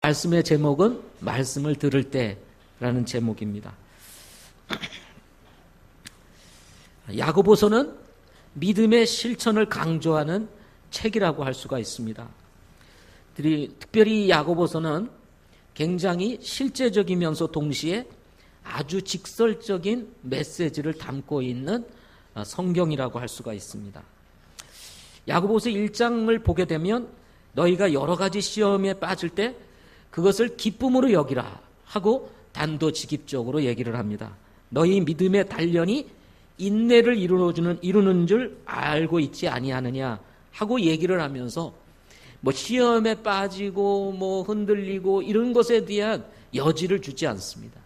말씀의 제목은 말씀을 들을 때라는 제목입니다. 야고보서는 믿음의 실천을 강조하는 책이라고 할 수가 있습니다. 특별히 야고보서는 굉장히 실제적이면서 동시에 아주 직설적인 메시지를 담고 있는 성경이라고 할 수가 있습니다. 야고보서 1장을 보게 되면 너희가 여러 가지 시험에 빠질 때 그것을 기쁨으로 여기라 하고 단도직입적으로 얘기를 합니다. 너희 믿음의 단련이 인내를 이루는 줄 알고 있지 아니하느냐 하고 얘기를 하면서 시험에 빠지고 흔들리고 이런 것에 대한 여지를 주지 않습니다.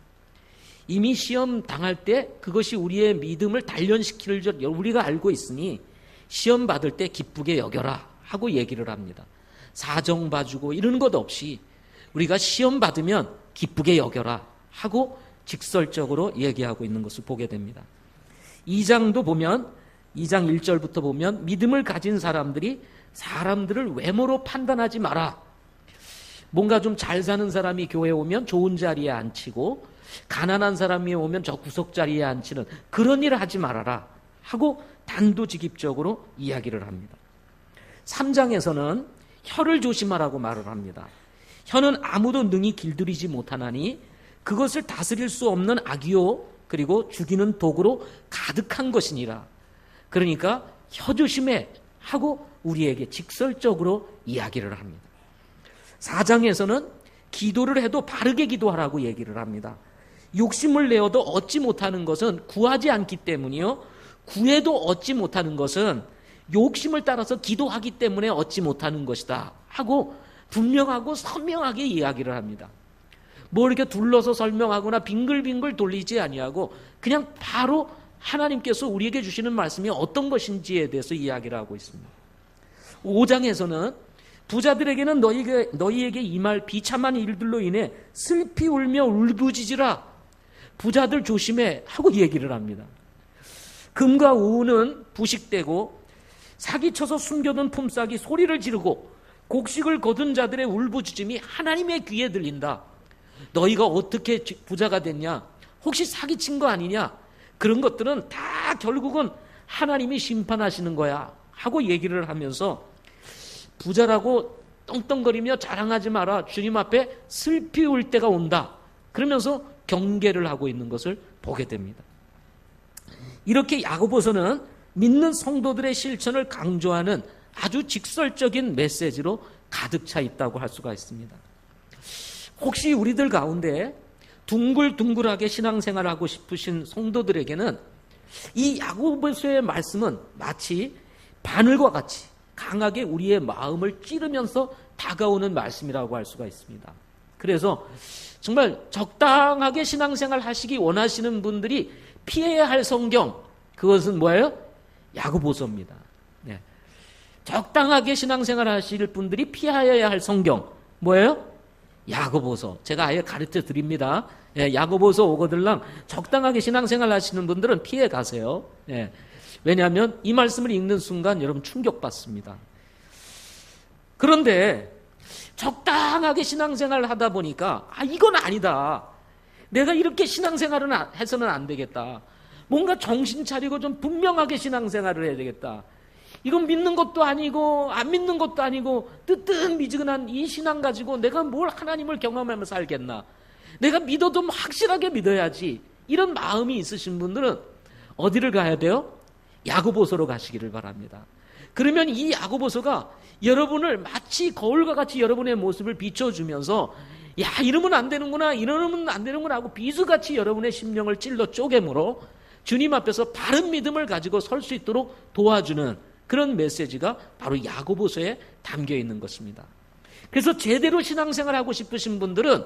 이미 시험 당할 때 그것이 우리의 믿음을 단련시킬 줄 우리가 알고 있으니 시험 받을 때 기쁘게 여겨라 하고 얘기를 합니다. 사정 봐주고 이런 것 없이 우리가 시험 받으면 기쁘게 여겨라 하고 직설적으로 얘기하고 있는 것을 보게 됩니다. 2장도 보면 2장 1절부터 보면 믿음을 가진 사람들이 사람들을 외모로 판단하지 마라. 뭔가 좀 잘 사는 사람이 교회에 오면 좋은 자리에 앉히고 가난한 사람이 오면 저 구석 자리에 앉히는 그런 일을 하지 말아라 하고 단도직입적으로 이야기를 합니다. 3장에서는 혀를 조심하라고 말을 합니다. 혀는 아무도 능히 길들이지 못하나니 그것을 다스릴 수 없는 악이요 그리고 죽이는 독으로 가득한 것이니라. 그러니까 혀 조심해 하고 우리에게 직설적으로 이야기를 합니다. 4장에서는 기도를 해도 바르게 기도하라고 얘기를 합니다. 욕심을 내어도 얻지 못하는 것은 구하지 않기 때문이요 구해도 얻지 못하는 것은 욕심을 따라서 기도하기 때문에 얻지 못하는 것이다 하고 분명하고 선명하게 이야기를 합니다. 뭐 이렇게 둘러서 설명하거나 빙글빙글 돌리지 아니하고 그냥 바로 하나님께서 우리에게 주시는 말씀이 어떤 것인지에 대해서 이야기를 하고 있습니다. 5장에서는 부자들에게는 너희에게 임할 비참한 일들로 인해 슬피 울며 울부짖으라. 부자들 조심해 하고 얘기를 합니다. 금과 우는 부식되고 사기쳐서 숨겨둔 품삯이 소리를 지르고 곡식을 거둔 자들의 울부짖음이 하나님의 귀에 들린다. 너희가 어떻게 부자가 됐냐? 혹시 사기친 거 아니냐? 그런 것들은 다 결국은 하나님이 심판하시는 거야 하고 얘기를 하면서 부자라고 떵떵거리며 자랑하지 마라. 주님 앞에 슬피 울 때가 온다. 그러면서 경계를 하고 있는 것을 보게 됩니다. 이렇게 야고보서는 믿는 성도들의 실천을 강조하는 아주 직설적인 메시지로 가득 차 있다고 할 수가 있습니다. 혹시 우리들 가운데 둥글둥글하게 신앙생활을 하고 싶으신 성도들에게는 이 야고보서의 말씀은 마치 바늘과 같이 강하게 우리의 마음을 찌르면서 다가오는 말씀이라고 할 수가 있습니다. 그래서 정말 적당하게 신앙생활 하시기 원하시는 분들이 피해야 할 성경, 그것은 뭐예요? 야고보서입니다. 네. 적당하게 신앙생활 하실 분들이 피하여야 할 성경 뭐예요? 야고보서. 제가 아예 가르쳐 드립니다. 예, 야고보서 오거들랑 적당하게 신앙생활 하시는 분들은 피해 가세요. 예. 왜냐하면 이 말씀을 읽는 순간 여러분 충격받습니다. 그런데 적당하게 신앙생활을 하다 보니까 이건 아니다. 내가 이렇게 신앙생활은 해서는 안 되겠다. 뭔가 정신 차리고 좀 분명하게 신앙생활을 해야 되겠다. 이건 믿는 것도 아니고 안 믿는 것도 아니고 뜨뜻미지근한 이 신앙 가지고 내가 뭘 하나님을 경험하면서 살겠나. 내가 믿어도 확실하게 믿어야지. 이런 마음이 있으신 분들은 어디를 가야 돼요? 야고보서로 가시기를 바랍니다. 그러면 이 야고보서가 여러분을 마치 거울과 같이 여러분의 모습을 비춰주면서 야 이러면 안 되는구나 이러면 안 되는구나 하고 비수같이 여러분의 심령을 찔러 쪼개므로 주님 앞에서 바른 믿음을 가지고 설 수 있도록 도와주는 그런 메시지가 바로 야고보서에 담겨 있는 것입니다. 그래서 제대로 신앙생활 하고 싶으신 분들은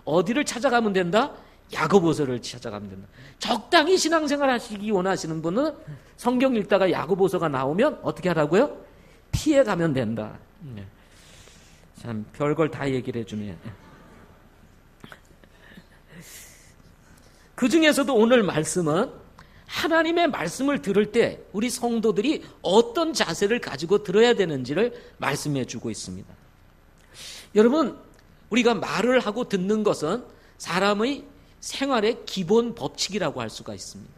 어디를 찾아가면 된다? 야고보서를 찾아가면 된다. 적당히 신앙생활 하시기 원하시는 분은 성경 읽다가 야고보서가 나오면 어떻게 하라고요? 피해가면 된다. 참 별걸 다 얘기를 해주네. 그 중에서도 오늘 말씀은 하나님의 말씀을 들을 때 우리 성도들이 어떤 자세를 가지고 들어야 되는지를 말씀해 주고 있습니다. 여러분, 우리가 말을 하고 듣는 것은 사람의 생활의 기본 법칙이라고 할 수가 있습니다.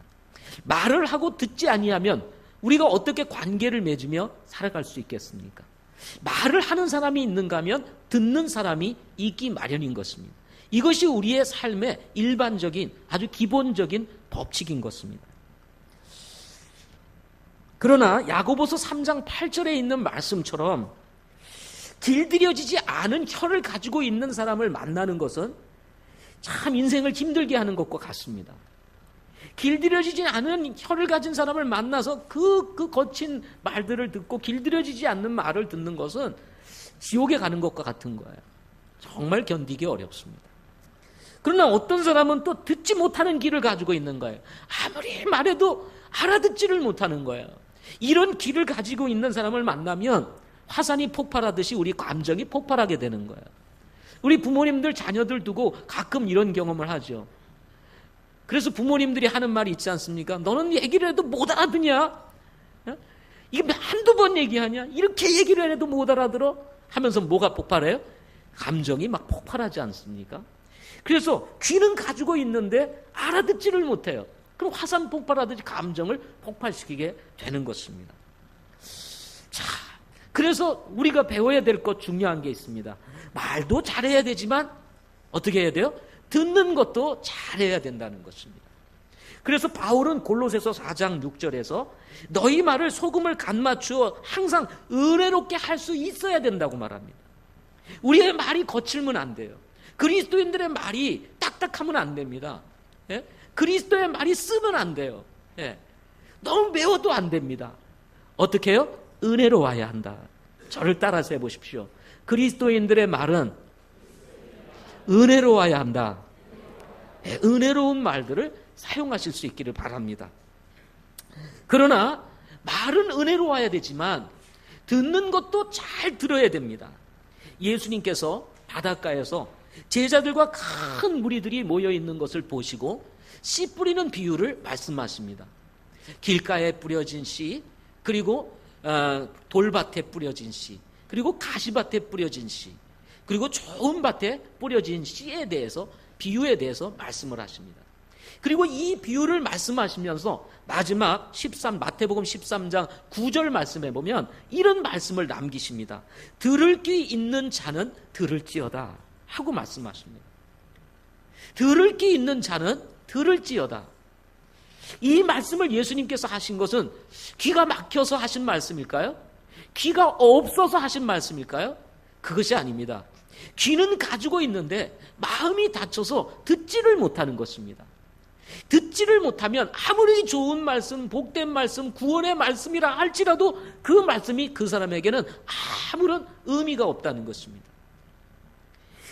말을 하고 듣지 아니하면 우리가 어떻게 관계를 맺으며 살아갈 수 있겠습니까? 말을 하는 사람이 있는가 하면 듣는 사람이 있기 마련인 것입니다. 이것이 우리의 삶의 일반적인 아주 기본적인 법칙인 것입니다. 그러나 야고보서 3장 8절에 있는 말씀처럼 길들여지지 않은 혀를 가지고 있는 사람을 만나는 것은 참 인생을 힘들게 하는 것과 같습니다. 길들여지지 않은 혀를 가진 사람을 만나서 그 거친 말들을 듣고 길들여지지 않는 말을 듣는 것은 지옥에 가는 것과 같은 거예요. 정말 견디기 어렵습니다. 그러나 어떤 사람은 또 듣지 못하는 귀를 가지고 있는 거예요. 아무리 말해도 알아듣지를 못하는 거예요. 이런 귀를 가지고 있는 사람을 만나면 화산이 폭발하듯이 우리 감정이 폭발하게 되는 거예요. 우리 부모님들 자녀들 두고 가끔 이런 경험을 하죠. 그래서 부모님들이 하는 말이 있지 않습니까? 너는 얘기를 해도 못 알아듣냐? 이게 한두 번 얘기하냐? 이렇게 얘기를 해도 못 알아들어? 하면서 뭐가 폭발해요? 감정이 막 폭발하지 않습니까? 그래서 귀는 가지고 있는데 알아듣지를 못해요. 그럼 화산 폭발하듯이 감정을 폭발시키게 되는 것입니다. 자, 그래서 우리가 배워야 될 것 중요한 게 있습니다. 말도 잘해야 되지만 어떻게 해야 돼요? 듣는 것도 잘해야 된다는 것입니다. 그래서 바울은 골로새서 4장 6절에서 너희 말을 소금을 간 맞추어 항상 은혜롭게 할 수 있어야 된다고 말합니다. 우리의 말이 거칠면 안 돼요. 그리스도인들의 말이 딱딱하면 안 됩니다. 예? 그리스도의 말이 쓰면 안 돼요. 예. 너무 매워도 안 됩니다. 어떻게 해요? 은혜로워야 한다. 저를 따라서 해보십시오. 그리스도인들의 말은 은혜로워야 한다. 예, 은혜로운 말들을 사용하실 수 있기를 바랍니다. 그러나 말은 은혜로워야 되지만 듣는 것도 잘 들어야 됩니다. 예수님께서 바닷가에서 제자들과 큰 무리들이 모여있는 것을 보시고 씨 뿌리는 비유를 말씀하십니다. 길가에 뿌려진 씨, 그리고 돌밭에 뿌려진 씨, 그리고 가시밭에 뿌려진 씨, 그리고 좋은 밭에 뿌려진 씨에 대해서, 비유에 대해서 말씀을 하십니다. 그리고 이 비유를 말씀하시면서 마지막 마태복음 13장 9절 말씀에 보면 이런 말씀을 남기십니다. 들을 귀 있는 자는 들을지어다 하고 말씀하십니다. 들을 귀 있는 자는 들을지어다. 이 말씀을 예수님께서 하신 것은 귀가 막혀서 하신 말씀일까요? 귀가 없어서 하신 말씀일까요? 그것이 아닙니다. 귀는 가지고 있는데 마음이 닫혀서 듣지를 못하는 것입니다. 듣지를 못하면 아무리 좋은 말씀, 복된 말씀, 구원의 말씀이라 할지라도 그 말씀이 그 사람에게는 아무런 의미가 없다는 것입니다.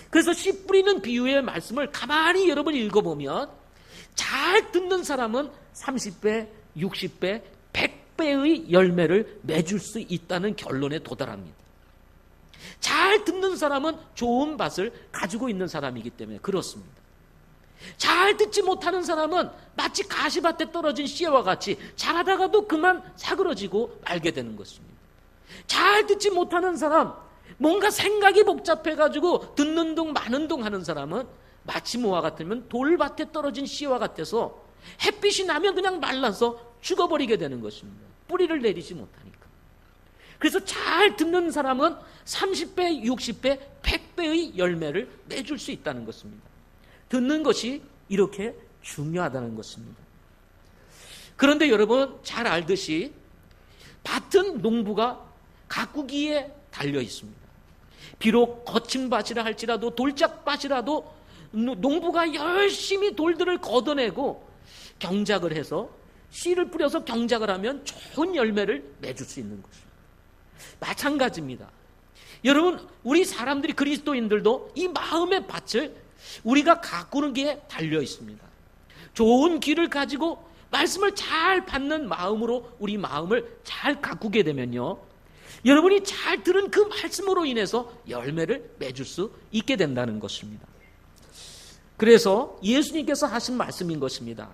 그래서 씨 뿌리는 비유의 말씀을 가만히 여러분 읽어보면 잘 듣는 사람은 30배, 60배, 100배의 열매를 맺을 수 있다는 결론에 도달합니다. 잘 듣는 사람은 좋은 밭을 가지고 있는 사람이기 때문에 그렇습니다. 잘 듣지 못하는 사람은 마치 가시밭에 떨어진 씨와 같이 자라다가도 그만 사그러지고 말게 되는 것입니다. 잘 듣지 못하는 사람, 뭔가 생각이 복잡해가지고 듣는 둥 마는 둥 하는 사람은 마치 뭐와 같으면 돌밭에 떨어진 씨와 같아서 햇빛이 나면 그냥 말라서 죽어버리게 되는 것입니다. 뿌리를 내리지 못하니까. 그래서 잘 듣는 사람은 30배, 60배, 100배의 열매를 맺을 수 있다는 것입니다. 듣는 것이 이렇게 중요하다는 것입니다. 그런데 여러분 잘 알듯이 밭은 농부가 가꾸기에 달려 있습니다. 비록 거친 밭이라 할지라도 돌짝밭이라도 농부가 열심히 돌들을 걷어내고 경작을 해서 씨를 뿌려서 경작을 하면 좋은 열매를 맺을 수 있는 것입니다. 마찬가지입니다. 여러분 우리 사람들이 그리스도인들도 이 마음의 밭을 우리가 가꾸는 게 달려 있습니다. 좋은 귀를 가지고 말씀을 잘 받는 마음으로 우리 마음을 잘 가꾸게 되면요, 여러분이 잘 들은 그 말씀으로 인해서 열매를 맺을 수 있게 된다는 것입니다. 그래서 예수님께서 하신 말씀인 것입니다.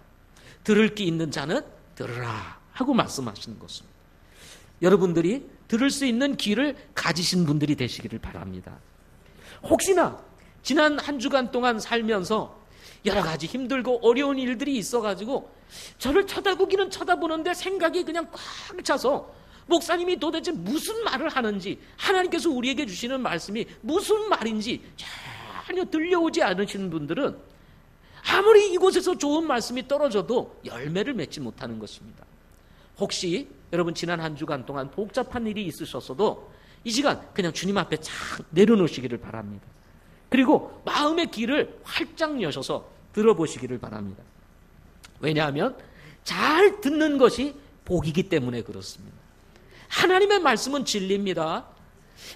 들을 귀 있는 자는 들으라 하고 말씀하시는 것입니다. 여러분들이 들을 수 있는 귀를 가지신 분들이 되시기를 바랍니다. 혹시나 지난 한 주간 동안 살면서 여러 가지 힘들고 어려운 일들이 있어가지고 저를 쳐다보기는 쳐다보는데 생각이 그냥 꽉 차서 목사님이 도대체 무슨 말을 하는지, 하나님께서 우리에게 주시는 말씀이 무슨 말인지 전혀 들려오지 않으시는 분들은 아무리 이곳에서 좋은 말씀이 떨어져도 열매를 맺지 못하는 것입니다. 혹시 여러분 지난 한 주간 동안 복잡한 일이 있으셨어도 이 시간 그냥 주님 앞에 착 내려놓으시기를 바랍니다. 그리고 마음의 귀를 활짝 여셔서 들어보시기를 바랍니다. 왜냐하면 잘 듣는 것이 복이기 때문에 그렇습니다. 하나님의 말씀은 진리입니다.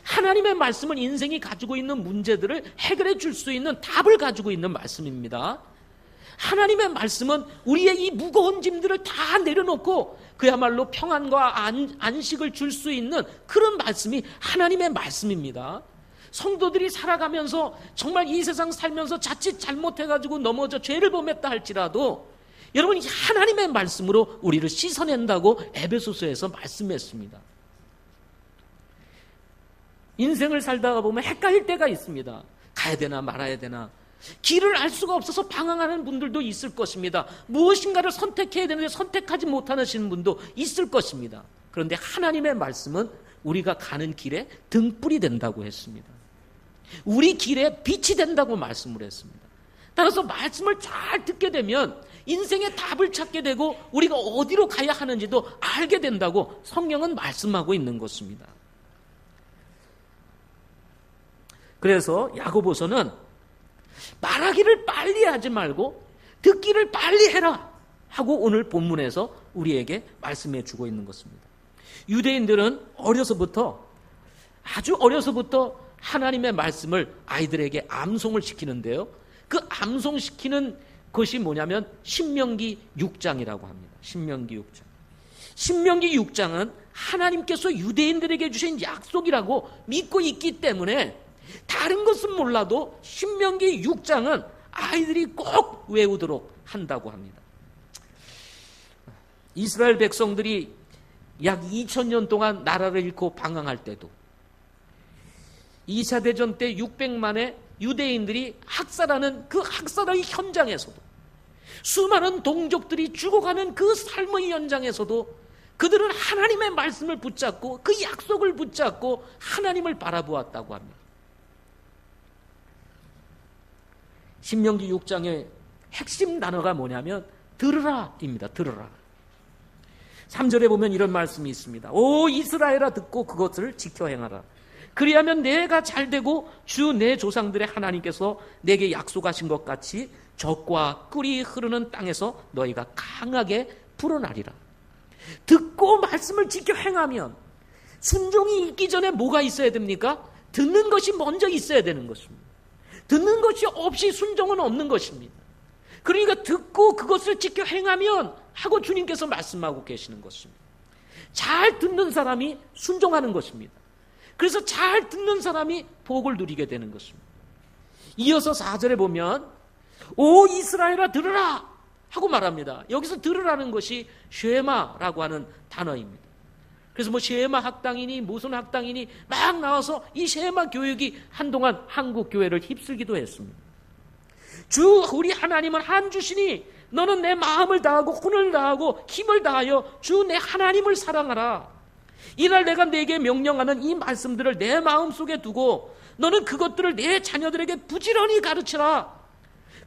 하나님의 말씀은 인생이 가지고 있는 문제들을 해결해 줄 수 있는 답을 가지고 있는 말씀입니다. 하나님의 말씀은 우리의 이 무거운 짐들을 다 내려놓고 그야말로 평안과 안식을 줄 수 있는 그런 말씀이 하나님의 말씀입니다. 성도들이 살아가면서 정말 이 세상 살면서 자칫 잘못해가지고 넘어져 죄를 범했다 할지라도 여러분 이 하나님의 말씀으로 우리를 씻어낸다고 에베소서에서 말씀했습니다. 인생을 살다가 보면 헷갈릴 때가 있습니다. 가야 되나 말아야 되나 길을 알 수가 없어서 방황하는 분들도 있을 것입니다. 무엇인가를 선택해야 되는데 선택하지 못하시는 분도 있을 것입니다. 그런데 하나님의 말씀은 우리가 가는 길에 등불이 된다고 했습니다. 우리 길에 빛이 된다고 말씀을 했습니다. 따라서 말씀을 잘 듣게 되면 인생의 답을 찾게 되고 우리가 어디로 가야 하는지도 알게 된다고 성경은 말씀하고 있는 것입니다. 그래서 야고보서는 말하기를 빨리 하지 말고 듣기를 빨리 해라 하고 오늘 본문에서 우리에게 말씀해 주고 있는 것입니다. 유대인들은 아주 어려서부터 하나님의 말씀을 아이들에게 암송을 시키는데요. 그 암송시키는 것이 뭐냐면 신명기 6장이라고 합니다. 신명기 6장. 신명기 6장은 하나님께서 유대인들에게 주신 약속이라고 믿고 있기 때문에 다른 것은 몰라도 신명기 6장은 아이들이 꼭 외우도록 한다고 합니다. 이스라엘 백성들이 약 2000년 동안 나라를 잃고 방황할 때도 2차 대전 때 600만의 유대인들이 학살하는 그 학살의 현장에서도 수많은 동족들이 죽어가는 그 삶의 현장에서도 그들은 하나님의 말씀을 붙잡고 그 약속을 붙잡고 하나님을 바라보았다고 합니다. 신명기 6장의 핵심 단어가 뭐냐면 들으라입니다. 들으라. 3절에 보면 이런 말씀이 있습니다. 오 이스라엘아 듣고 그것을 지켜 행하라. 그리하면 내가 잘되고 주 내 조상들의 하나님께서 내게 약속하신 것 같이 젖과 꿀이 흐르는 땅에서 너희가 강하게 불어나리라. 듣고 말씀을 지켜 행하면 순종이 있기 전에 뭐가 있어야 됩니까? 듣는 것이 먼저 있어야 되는 것입니다. 듣는 것이 없이 순종은 없는 것입니다. 그러니까 듣고 그것을 지켜 행하면 하고 주님께서 말씀하고 계시는 것입니다. 잘 듣는 사람이 순종하는 것입니다. 그래서 잘 듣는 사람이 복을 누리게 되는 것입니다. 이어서 4절에 보면 오 이스라엘아 들으라 하고 말합니다. 여기서 들으라는 것이 쉐마라고 하는 단어입니다. 그래서 뭐 쉐마 학당이니 무슨 학당이니 막 나와서 이 쉐마 교육이 한동안 한국 교회를 휩쓸기도 했습니다. 주 우리 하나님은 한 주시니 너는 내 마음을 다하고 혼을 다하고 힘을 다하여 주 내 하나님을 사랑하라. 이날 내가 내게 명령하는 이 말씀들을 내 마음속에 두고 너는 그것들을 내 자녀들에게 부지런히 가르치라.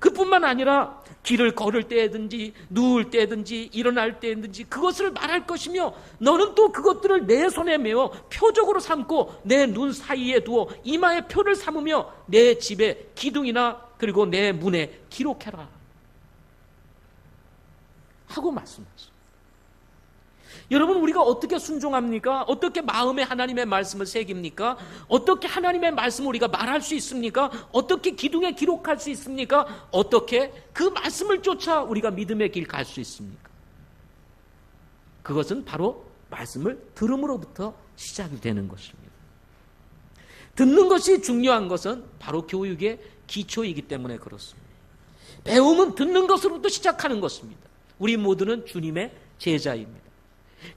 그뿐만 아니라 길을 걸을 때든지 누울 때든지 일어날 때든지 그것을 말할 것이며 너는 또 그것들을 내 손에 메어 표적으로 삼고 내 눈 사이에 두어 이마에 표를 삼으며 내 집에 기둥이나 그리고 내 문에 기록해라 하고 말씀하셨습니다. 여러분 우리가 어떻게 순종합니까? 어떻게 마음에 하나님의 말씀을 새깁니까? 어떻게 하나님의 말씀을 우리가 말할 수 있습니까? 어떻게 기둥에 기록할 수 있습니까? 어떻게 그 말씀을 쫓아 우리가 믿음의 길 갈 수 있습니까? 그것은 바로 말씀을 들음으로부터 시작이 되는 것입니다. 듣는 것이 중요한 것은 바로 교육의 기초이기 때문에 그렇습니다. 배움은 듣는 것으로부터 시작하는 것입니다. 우리 모두는 주님의 제자입니다.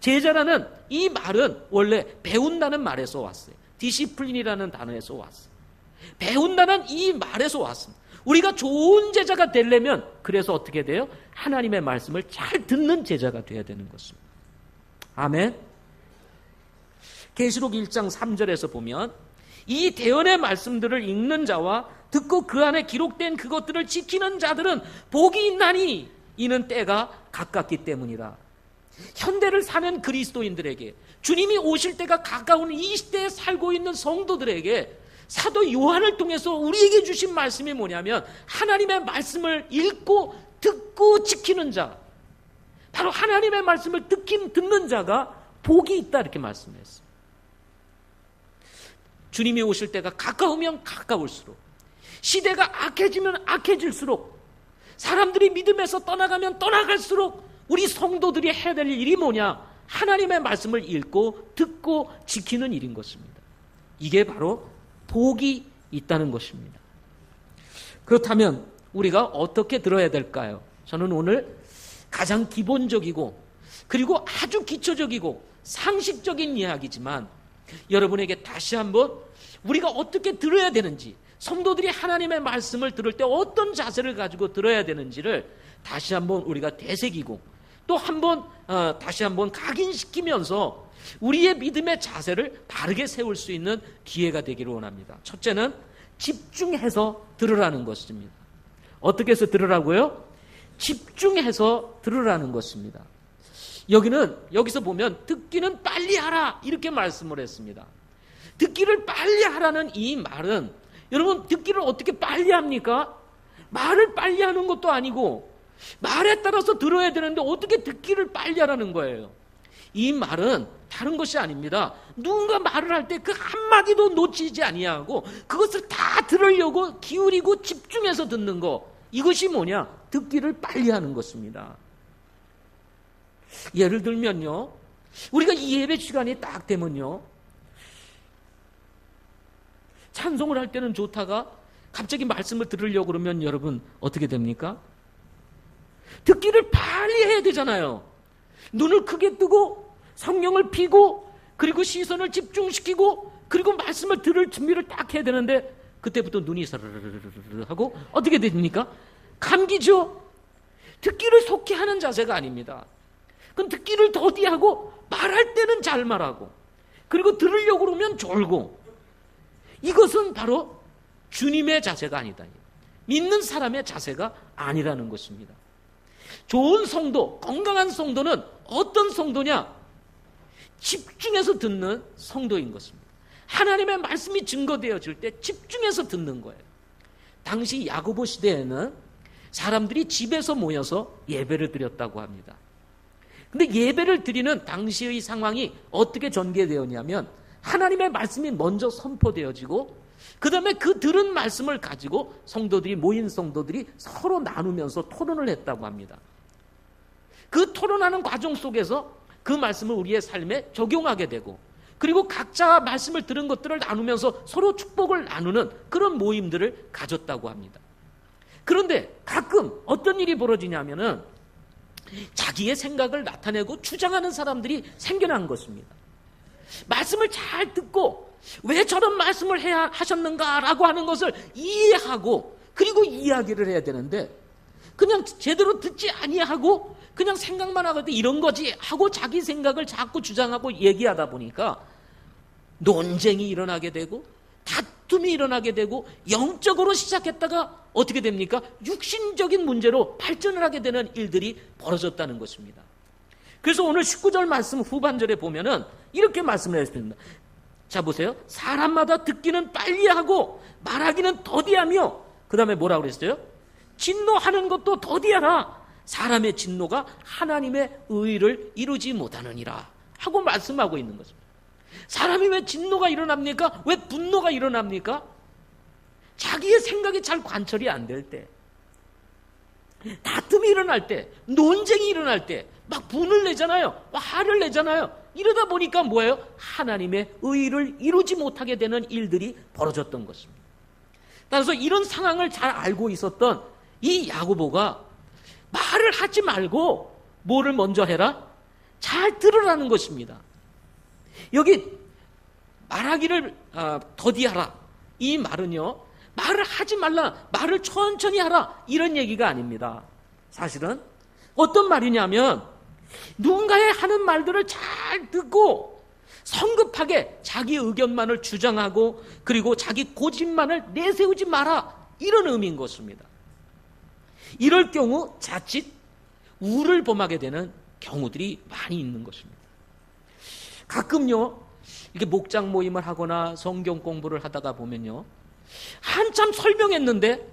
제자라는 이 말은 원래 배운다는 말에서 왔어요. 디시플린이라는 단어에서 왔어요. 배운다는 이 말에서 왔습니다. 우리가 좋은 제자가 되려면 그래서 어떻게 돼요? 하나님의 말씀을 잘 듣는 제자가 되어야 되는 것입니다. 아멘. 계시록 1장 3절에서 보면 이 대언의 말씀들을 읽는 자와 듣고 그 안에 기록된 그것들을 지키는 자들은 복이 있나니 이는 때가 가깝기 때문이라. 현대를 사는 그리스도인들에게, 주님이 오실 때가 가까운 이 시대에 살고 있는 성도들에게 사도 요한을 통해서 우리에게 주신 말씀이 뭐냐면 하나님의 말씀을 읽고 듣고 지키는 자, 바로 하나님의 말씀을 듣는 자가 복이 있다 이렇게 말씀했습니다. 주님이 오실 때가 가까우면 가까울수록, 시대가 악해지면 악해질수록, 사람들이 믿음에서 떠나가면 떠나갈수록 우리 성도들이 해야 될 일이 뭐냐? 하나님의 말씀을 읽고 듣고 지키는 일인 것입니다. 이게 바로 복이 있다는 것입니다. 그렇다면 우리가 어떻게 들어야 될까요? 저는 오늘 가장 기본적이고 그리고 아주 기초적이고 상식적인 이야기지만 여러분에게 다시 한번 우리가 어떻게 들어야 되는지, 성도들이 하나님의 말씀을 들을 때 어떤 자세를 가지고 들어야 되는지를 다시 한번 우리가 되새기고 또 한번 다시 한번 각인시키면서 우리의 믿음의 자세를 바르게 세울 수 있는 기회가 되기를 원합니다. 첫째는 집중해서 들으라는 것입니다. 어떻게 해서 들으라고요? 집중해서 들으라는 것입니다. 여기서 보면 듣기는 빨리 하라 이렇게 말씀을 했습니다. 듣기를 빨리 하라는 이 말은, 여러분 듣기를 어떻게 빨리 합니까? 말을 빨리 하는 것도 아니고 말에 따라서 들어야 되는데 어떻게 듣기를 빨리 하라는 거예요? 이 말은 다른 것이 아닙니다. 누군가 말을 할 때 그 한마디도 놓치지 아니하고 그것을 다 들으려고 기울이고 집중해서 듣는 거, 이것이 뭐냐? 듣기를 빨리 하는 것입니다. 예를 들면요, 우리가 이 예배 시간이 딱 되면요, 찬송을 할 때는 좋다가 갑자기 말씀을 들으려고 그러면 여러분 어떻게 됩니까? 듣기를 빨리 해야 되잖아요. 눈을 크게 뜨고 성령을 피고 그리고 시선을 집중시키고 그리고 말씀을 들을 준비를 딱 해야 되는데 그때부터 눈이 사르르르르 하고 어떻게 됩니까? 감기죠. 듣기를 속히 하는 자세가 아닙니다. 그건 듣기를 더디하고 말할 때는 잘 말하고 그리고 들으려고 그러면 졸고, 이것은 바로 주님의 자세가 아니다. 믿는 사람의 자세가 아니라는 것입니다. 좋은 성도, 건강한 성도는 어떤 성도냐? 집중해서 듣는 성도인 것입니다. 하나님의 말씀이 증거되어질 때 집중해서 듣는 거예요. 당시 야고보 시대에는 사람들이 집에서 모여서 예배를 드렸다고 합니다. 근데 예배를 드리는 당시의 상황이 어떻게 전개되었냐면 하나님의 말씀이 먼저 선포되어지고 그 다음에 그 들은 말씀을 가지고 모인 성도들이 서로 나누면서 토론을 했다고 합니다. 그 토론하는 과정 속에서 그 말씀을 우리의 삶에 적용하게 되고 그리고 각자 말씀을 들은 것들을 나누면서 서로 축복을 나누는 그런 모임들을 가졌다고 합니다. 그런데 가끔 어떤 일이 벌어지냐면은 자기의 생각을 나타내고 주장하는 사람들이 생겨난 것입니다. 말씀을 잘 듣고 왜 저런 말씀을 하셨는가라고 하는 것을 이해하고 그리고 이야기를 해야 되는데 그냥 제대로 듣지 아니하고 그냥 생각만 하거든 이런 거지 하고 자기 생각을 자꾸 주장하고 얘기하다 보니까 논쟁이 일어나게 되고 다툼이 일어나게 되고 영적으로 시작했다가 어떻게 됩니까? 육신적인 문제로 발전을 하게 되는 일들이 벌어졌다는 것입니다. 그래서 오늘 19절 말씀 후반절에 보면은 이렇게 말씀을 했습니다. 자 보세요. 사람마다 듣기는 빨리하고 말하기는 더디하며 그 다음에 뭐라고 그랬어요? 진노하는 것도 더디하라. 사람의 진노가 하나님의 의를 이루지 못하느니라 하고 말씀하고 있는 것입니다. 사람이 왜 진노가 일어납니까? 왜 분노가 일어납니까? 자기의 생각이 잘 관철이 안 될 때, 다툼이 일어날 때, 논쟁이 일어날 때 막 분을 내잖아요. 화를 내잖아요. 이러다 보니까 뭐예요? 하나님의 의를 이루지 못하게 되는 일들이 벌어졌던 것입니다. 따라서 이런 상황을 잘 알고 있었던 이 야고보가 말을 하지 말고 뭐를 먼저 해라? 잘 들으라는 것입니다. 여기 말하기를 더디하라. 이 말은요, 말을 하지 말라, 말을 천천히 하라, 이런 얘기가 아닙니다. 사실은 어떤 말이냐면 누군가의 하는 말들을 잘 듣고 성급하게 자기 의견만을 주장하고 그리고 자기 고집만을 내세우지 마라, 이런 의미인 것입니다. 이럴 경우 자칫 우를 범하게 되는 경우들이 많이 있는 것입니다. 가끔요, 이렇게 목장 모임을 하거나 성경 공부를 하다가 보면요, 한참 설명했는데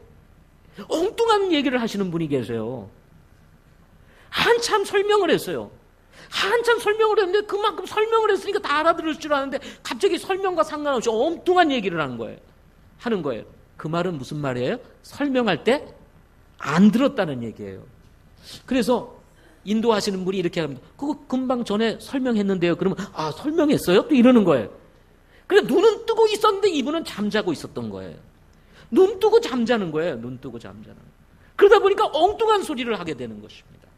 엉뚱한 얘기를 하시는 분이 계세요. 한참 설명을 했어요. 한참 설명을 했는데 그만큼 설명을 했으니까 다 알아들을 줄 아는데 갑자기 설명과 상관없이 엉뚱한 얘기를 하는 거예요. 그 말은 무슨 말이에요? 설명할 때 안 들었다는 얘기예요. 그래서 인도하시는 분이 이렇게 합니다. 그거 금방 전에 설명했는데요. 그러면 아, 설명했어요? 또 이러는 거예요. 그래, 눈은 뜨고 있었는데 이분은 잠자고 있었던 거예요. 눈 뜨고 잠자는 거예요. 눈 뜨고 잠자는. 그러다 보니까 엉뚱한 소리를 하게 되는 것입니다.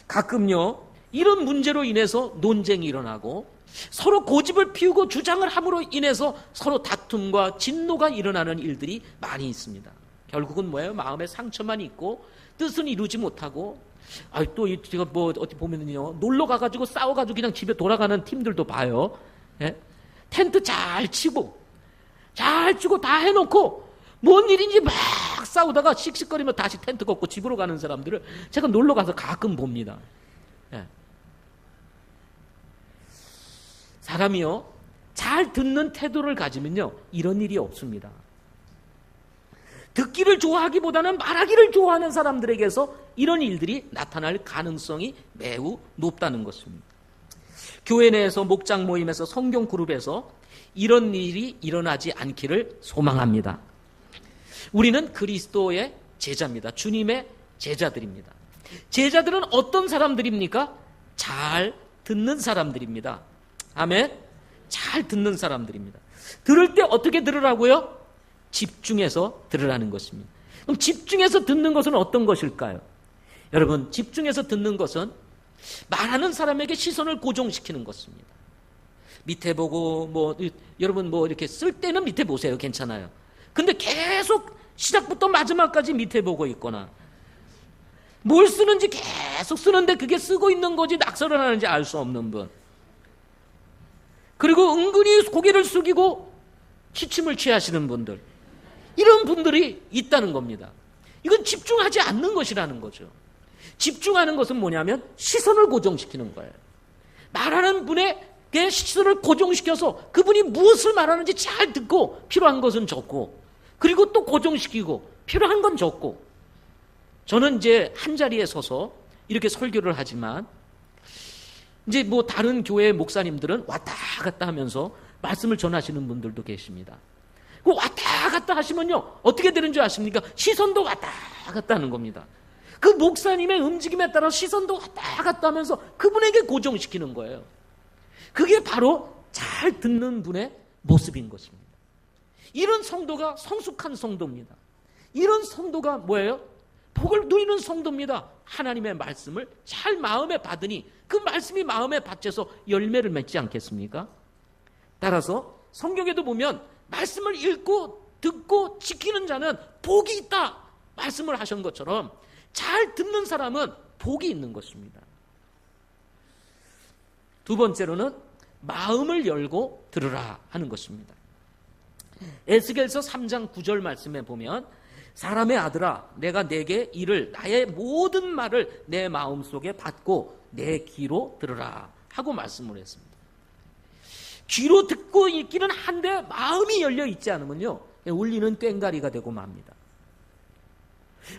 가끔요, 이런 문제로 인해서 논쟁이 일어나고 서로 고집을 피우고 주장을 함으로 인해서 서로 다툼과 진노가 일어나는 일들이 많이 있습니다. 결국은 뭐예요? 마음에 상처만 있고 뜻은 이루지 못하고, 또 제가 뭐 어디 보면요, 놀러 가가지고 싸워가지고 그냥 집에 돌아가는 팀들도 봐요. 예? 텐트 잘 치고 다 해놓고 뭔 일인지 막 싸우다가 씩씩거리며 다시 텐트 걷고 집으로 가는 사람들을 제가 놀러 가서 가끔 봅니다. 예. 사람이요, 잘 듣는 태도를 가지면요, 이런 일이 없습니다. 듣기를 좋아하기보다는 말하기를 좋아하는 사람들에게서 이런 일들이 나타날 가능성이 매우 높다는 것입니다. 교회 내에서 목장 모임에서 성경 그룹에서 이런 일이 일어나지 않기를 소망합니다. 우리는 그리스도의 제자입니다. 주님의 제자들입니다. 제자들은 어떤 사람들입니까? 잘 듣는 사람들입니다. 아멘. 잘 듣는 사람들입니다. 들을 때 어떻게 들으라고요? 집중해서 들으라는 것입니다. 그럼 집중해서 듣는 것은 어떤 것일까요? 여러분, 집중해서 듣는 것은 말하는 사람에게 시선을 고정시키는 것입니다. 밑에 보고 여러분 이렇게 쓸 때는 밑에 보세요. 괜찮아요. 근데 계속 시작부터 마지막까지 밑에 보고 있거나 뭘 쓰는지 계속 쓰는데 그게 쓰고 있는 거지 낙서를 하는지 알 수 없는 분, 그리고 은근히 고개를 숙이고 취침을 취하시는 분들, 이런 분들이 있다는 겁니다. 이건 집중하지 않는 것이라는 거죠. 집중하는 것은 뭐냐면 시선을 고정시키는 거예요. 말하는 분에게 시선을 고정시켜서 그분이 무엇을 말하는지 잘 듣고 필요한 것은 적고, 그리고 또 고정시키고 필요한 건 적고. 저는 이제 한 자리에 서서 이렇게 설교를 하지만 이제 다른 교회 목사님들은 왔다 갔다 하면서 말씀을 전하시는 분들도 계십니다. 그 왔다 갔다 하시면요, 어떻게 되는 줄 아십니까? 시선도 왔다 갔다 하는 겁니다. 그 목사님의 움직임에 따라 시선도 왔다 갔다 하면서 그분에게 고정시키는 거예요. 그게 바로 잘 듣는 분의 모습인 것입니다. 이런 성도가 성숙한 성도입니다. 이런 성도가 뭐예요? 복을 누리는 성도입니다. 하나님의 말씀을 잘 마음에 받으니 그 말씀이 마음에 받쳐서 열매를 맺지 않겠습니까? 따라서 성경에도 보면 말씀을 읽고 듣고 지키는 자는 복이 있다 말씀을 하신 것처럼 잘 듣는 사람은 복이 있는 것입니다. 두 번째로는 마음을 열고 들으라 하는 것입니다. 에스겔서 3장 9절 말씀에 보면 사람의 아들아, 내가 내게 이를 나의 모든 말을 내 마음속에 받고 내 귀로 들으라 하고 말씀을 했습니다. 귀로 듣고 있기는 한데 마음이 열려 있지 않으면요, 울리는 꽹가리가 되고 맙니다.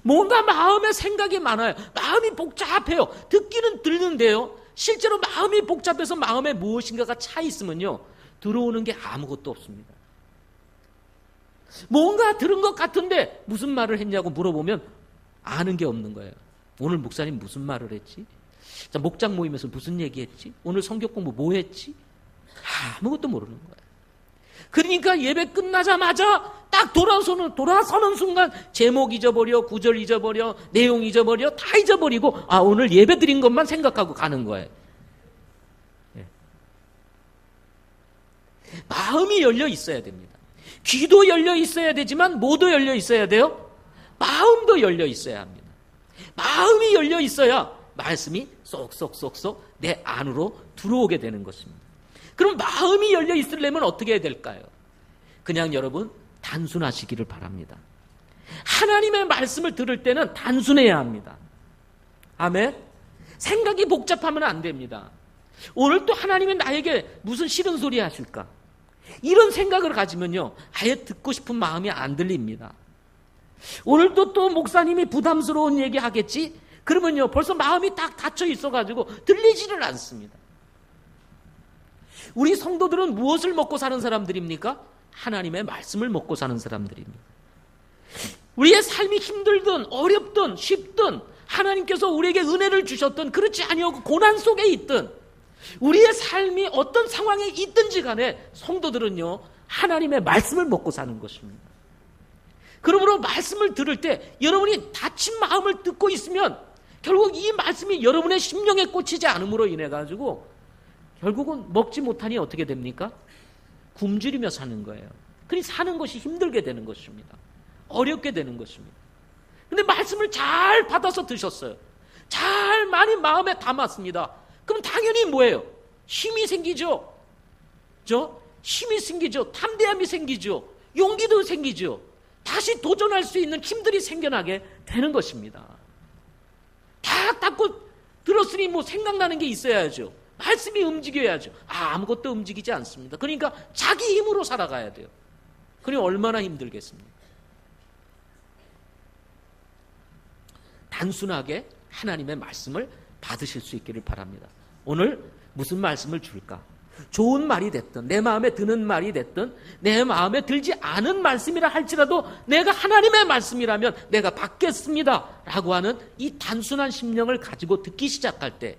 뭔가 마음에 생각이 많아요. 마음이 복잡해요. 듣기는 듣는데요, 실제로 마음이 복잡해서 마음에 무엇인가가 차 있으면요, 들어오는 게 아무것도 없습니다. 뭔가 들은 것 같은데 무슨 말을 했냐고 물어보면 아는 게 없는 거예요. 오늘 목사님 무슨 말을 했지? 자, 목장 모임에서 무슨 얘기했지? 오늘 성경 공부 뭐 했지? 아무것도 모르는 거예요. 그러니까 예배 끝나자마자 딱 돌아서는 순간 제목 잊어버려, 구절 잊어버려, 내용 잊어버려, 다 잊어버리고 오늘 예배 드린 것만 생각하고 가는 거예요. 예. 마음이 열려 있어야 됩니다. 귀도 열려 있어야 되지만 뭐도 열려 있어야 돼요? 마음도 열려 있어야 합니다. 마음이 열려 있어야 말씀이 쏙쏙쏙쏙 내 안으로 들어오게 되는 것입니다. 그럼 마음이 열려 있으려면 어떻게 해야 될까요? 그냥 여러분 단순하시기를 바랍니다. 하나님의 말씀을 들을 때는 단순해야 합니다. 아멘. 생각이 복잡하면 안 됩니다. 오늘 또 하나님이 나에게 무슨 싫은 소리 하실까? 이런 생각을 가지면요, 아예 듣고 싶은 마음이 안 들립니다. 오늘 또 목사님이 부담스러운 얘기 하겠지? 그러면요, 벌써 마음이 딱 닫혀 있어가지고 들리지를 않습니다. 우리 성도들은 무엇을 먹고 사는 사람들입니까? 하나님의 말씀을 먹고 사는 사람들입니다. 우리의 삶이 힘들든 어렵든 쉽든 하나님께서 우리에게 은혜를 주셨든 그렇지 아니하고 고난 속에 있든 우리의 삶이 어떤 상황에 있든지 간에 성도들은요, 하나님의 말씀을 먹고 사는 것입니다. 그러므로 말씀을 들을 때 여러분이 다친 마음을 듣고 있으면 결국 이 말씀이 여러분의 심령에 꽂히지 않음으로 인해 가지고 결국은 먹지 못하니 어떻게 됩니까? 굶주리며 사는 거예요. 그러니 사는 것이 힘들게 되는 것입니다. 어렵게 되는 것입니다. 근데 말씀을 잘 받아서 드셨어요. 잘 많이 마음에 담았습니다. 그럼 당연히 뭐예요? 힘이 생기죠. 힘이 생기죠. 담대함이 생기죠. 용기도 생기죠. 다시 도전할 수 있는 힘들이 생겨나게 되는 것입니다. 딱 닫고 들었으니 뭐 생각나는 게 있어야죠. 말씀이 움직여야죠. 아무것도 움직이지 않습니다. 그러니까 자기 힘으로 살아가야 돼요. 그러니 얼마나 힘들겠습니까? 단순하게 하나님의 말씀을 받으실 수 있기를 바랍니다. 오늘 무슨 말씀을 줄까? 좋은 말이 됐든 내 마음에 드는 말이 됐든 내 마음에 들지 않은 말씀이라 할지라도 내가 하나님의 말씀이라면 내가 받겠습니다 라고 하는 이 단순한 심령을 가지고 듣기 시작할 때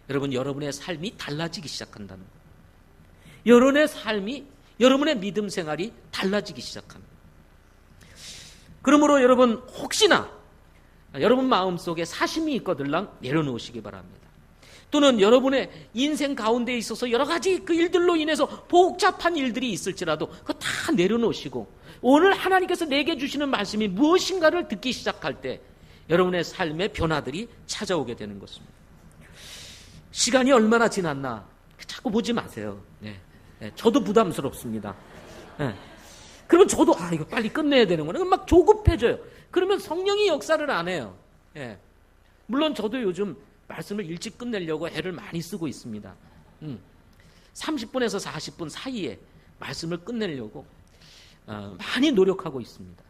여러분, 여러분의 삶이 달라지기 시작한다는 거예요. 여러분의 삶이, 여러분의 믿음 생활이 달라지기 시작합니다. 그러므로 여러분, 혹시나 여러분 마음속에 사심이 있거들랑 내려놓으시기 바랍니다. 또는 여러분의 인생 가운데 있어서 여러 가지 그 일들로 인해서 복잡한 일들이 있을지라도 그거 다 내려놓으시고 오늘 하나님께서 내게 주시는 말씀이 무엇인가를 듣기 시작할 때 여러분의 삶의 변화들이 찾아오게 되는 것입니다. 시간이 얼마나 지났나 자꾸 보지 마세요. 저도 부담스럽습니다. 그러면 저도 이거 빨리 끝내야 되는구나. 막 조급해져요. 그러면 성령이 역사를 안 해요. 물론 저도 요즘 말씀을 일찍 끝내려고 애를 많이 쓰고 있습니다. 30분에서 40분 사이에 말씀을 끝내려고 많이 노력하고 있습니다.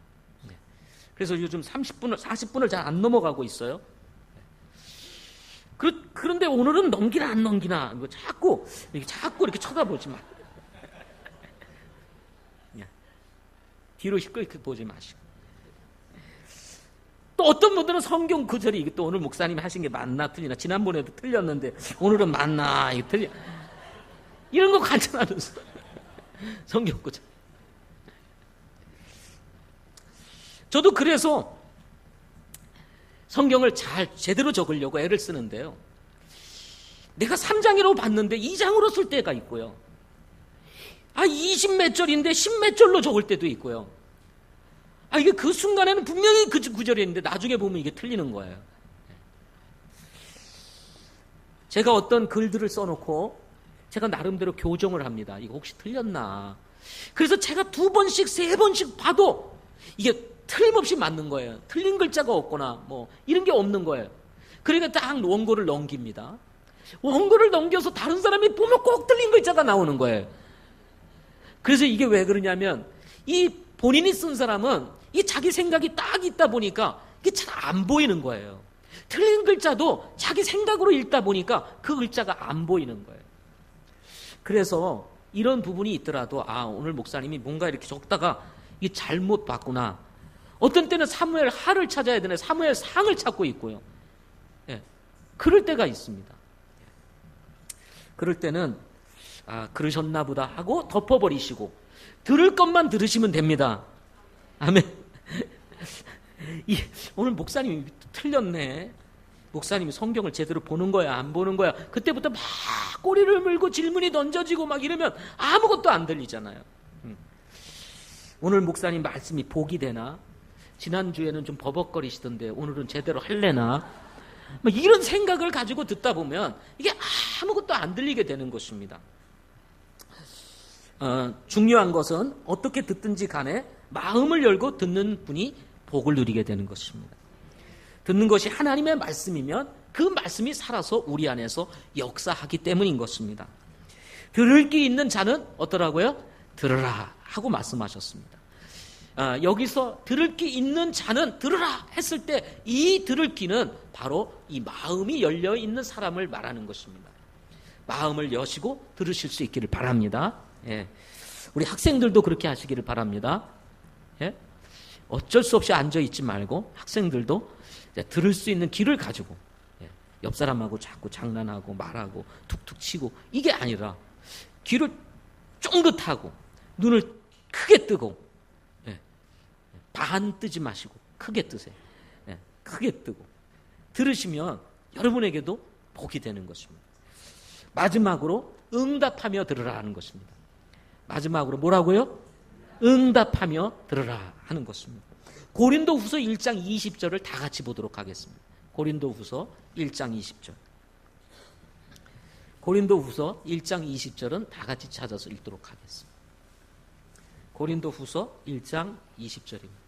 그래서 요즘 30분을 40분을 잘 안 넘어가고 있어요. 그런데 오늘은 넘기나 안 넘기나 자꾸 이렇게 쳐다보지 마. 뒤로 시끄럽게 보지 마시고. 또 어떤 분들은 성경 구절이 이게 또 오늘 목사님이 하신 게 맞나 틀리나 지난번에도 틀렸는데 오늘은 맞나 이게 틀려 이런 거 관찰하면서 성경 구절. 저도 그래서 성경을 잘 제대로 적으려고 애를 쓰는데요. 내가 3장이라고 봤는데 2장으로 쓸 때가 있고요. 20 몇 절인데 10 몇 절로 적을 때도 있고요. 이게 그 순간에는 분명히 그 구절이었는데 나중에 보면 이게 틀리는 거예요. 제가 어떤 글들을 써놓고 제가 나름대로 교정을 합니다. 이거 혹시 틀렸나. 그래서 제가 2번씩 3번씩 봐도 이게 틀림없이 맞는 거예요. 틀린 글자가 없거나 뭐 이런 게 없는 거예요. 그러니까 딱 원고를 넘깁니다. 원고를 넘겨서 다른 사람이 보면 꼭 틀린 글자가 나오는 거예요. 그래서 이게 왜 그러냐면 이 본인이 쓴 사람은 이 자기 생각이 딱 있다 보니까 이게 잘 안 보이는 거예요. 틀린 글자도 자기 생각으로 읽다 보니까 그 글자가 안 보이는 거예요. 그래서 이런 부분이 있더라도 오늘 목사님이 뭔가 이렇게 적다가 이게 잘못 봤구나. 어떤 때는 사무엘 하를 찾아야 되는데 사무엘 상을 찾고 있고요. 그럴 때가 있습니다. 그럴 때는 그러셨나 보다 하고 덮어버리시고 들을 것만 들으시면 됩니다. 아멘. 오늘 목사님이 틀렸네. 목사님이 성경을 제대로 보는 거야 안 보는 거야. 그때부터 막 꼬리를 물고 질문이 던져지고 막 이러면 아무것도 안 들리잖아요. 오늘 목사님 말씀이 복이 되나? 지난주에는 좀 버벅거리시던데 오늘은 제대로 할래나? 뭐 이런 생각을 가지고 듣다 보면 이게 아무것도 안 들리게 되는 것입니다. 중요한 것은 어떻게 듣든지 간에 마음을 열고 듣는 분이 복을 누리게 되는 것입니다. 듣는 것이 하나님의 말씀이면 그 말씀이 살아서 우리 안에서 역사하기 때문인 것입니다. 들을 귀 있는 자는 어떠라고요? 들으라 하고 말씀하셨습니다. 여기서 들을 귀 있는 자는 들으라 했을 때 이 들을 귀는 바로 이 마음이 열려 있는 사람을 말하는 것입니다. 마음을 여시고 들으실 수 있기를 바랍니다. 예. 우리 학생들도 그렇게 하시기를 바랍니다. 예? 어쩔 수 없이 앉아 있지 말고 학생들도 들을 수 있는 귀를 가지고 옆 사람하고 자꾸 장난하고 말하고 툭툭 치고 이게 아니라 귀를 쫑긋하고 눈을 크게 뜨고 반 뜨지 마시고 크게 뜨세요. 크게 뜨고 들으시면 여러분에게도 복이 되는 것입니다. 마지막으로 응답하며 들으라 하는 것입니다. 마지막으로 뭐라고요? 응답하며 들으라 하는 것입니다. 고린도후서 1장 20절을 다 같이 보도록 하겠습니다. 고린도후서 1장 20절. 고린도후서 1장 20절은 다 같이 찾아서 읽도록 하겠습니다. 고린도후서 1장 20절입니다.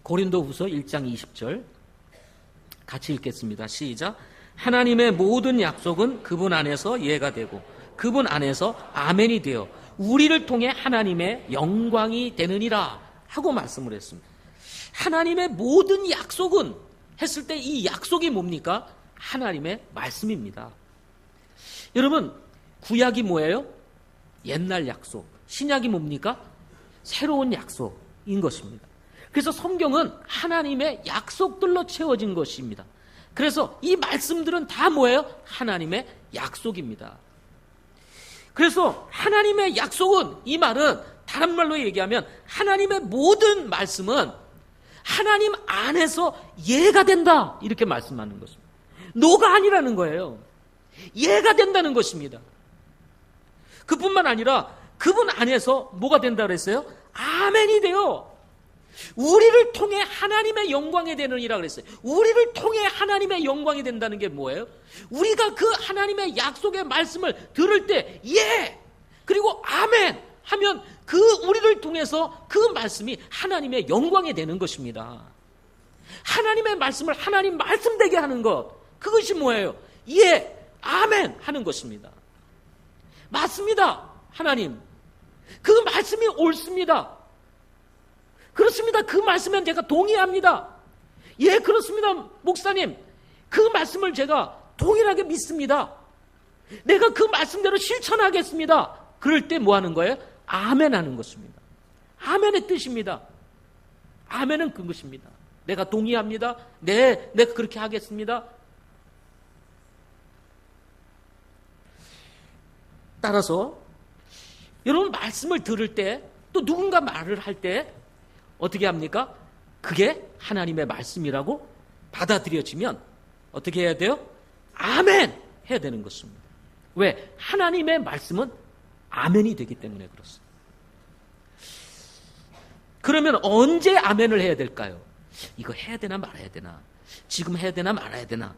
고린도후서 1장 20절 같이 읽겠습니다. 시작. 하나님의 모든 약속은 그분 안에서 예가 되고 그분 안에서 아멘이 되어 우리를 통해 하나님의 영광이 되느니라 하고 말씀을 했습니다. 하나님의 모든 약속은 했을 때 이 약속이 뭡니까? 하나님의 말씀입니다. 여러분, 구약이 뭐예요? 옛날 약속. 신약이 뭡니까? 새로운 약속인 것입니다. 그래서 성경은 하나님의 약속들로 채워진 것입니다. 그래서 이 말씀들은 다 뭐예요? 하나님의 약속입니다. 그래서 하나님의 약속은, 이 말은 다른 말로 얘기하면 하나님의 모든 말씀은 하나님 안에서 예가 된다 이렇게 말씀하는 것입니다. 노가 아니라는 거예요. 예가 된다는 것입니다. 그뿐만 아니라 그분 안에서 뭐가 된다 그랬어요? 아멘이 돼요. 우리를 통해 하나님의 영광이 되느니라 그랬어요. 우리를 통해 하나님의 영광이 된다는 게 뭐예요? 우리가 그 하나님의 약속의 말씀을 들을 때 예! 그리고 아멘! 하면 그 우리를 통해서 그 말씀이 하나님의 영광이 되는 것입니다. 하나님의 말씀을 하나님 말씀 되게 하는 것, 그것이 뭐예요? 예! 아멘! 하는 것입니다. 맞습니다. 하나님. 그 말씀이 옳습니다. 그렇습니다. 그 말씀엔 제가 동의합니다. 예, 그렇습니다. 목사님. 그 말씀을 제가 동일하게 믿습니다. 내가 그 말씀대로 실천하겠습니다. 그럴 때 뭐 하는 거예요? 아멘 하는 것입니다. 아멘의 뜻입니다. 아멘은 그것입니다. 내가 동의합니다. 네, 내가 그렇게 하겠습니다. 따라서 여러분 말씀을 들을 때 또 누군가 말을 할 때 어떻게 합니까? 그게 하나님의 말씀이라고 받아들여지면 어떻게 해야 돼요? 아멘! 해야 되는 것입니다. 왜? 하나님의 말씀은 아멘이 되기 때문에 그렇습니다. 그러면 언제 아멘을 해야 될까요? 이거 해야 되나 말아야 되나? 지금 해야 되나 말아야 되나?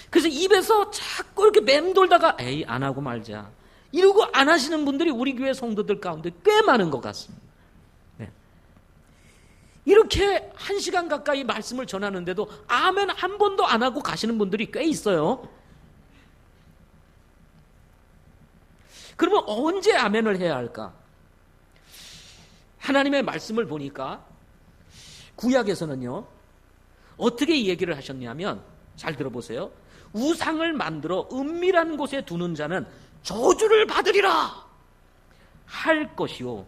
그래서 입에서 자꾸 이렇게 맴돌다가 에이 안 하고 말자 이러고 안 하시는 분들이 우리 교회 성도들 가운데 꽤 많은 것 같습니다. 네. 이렇게 1시간 가까이 말씀을 전하는데도 아멘 한 번도 안 하고 가시는 분들이 꽤 있어요. 그러면 언제 아멘을 해야 할까? 하나님의 말씀을 보니까 구약에서는요 어떻게 이 얘기를 하셨냐면 잘 들어보세요. 우상을 만들어 은밀한 곳에 두는 자는 저주를 받으리라 할 것이요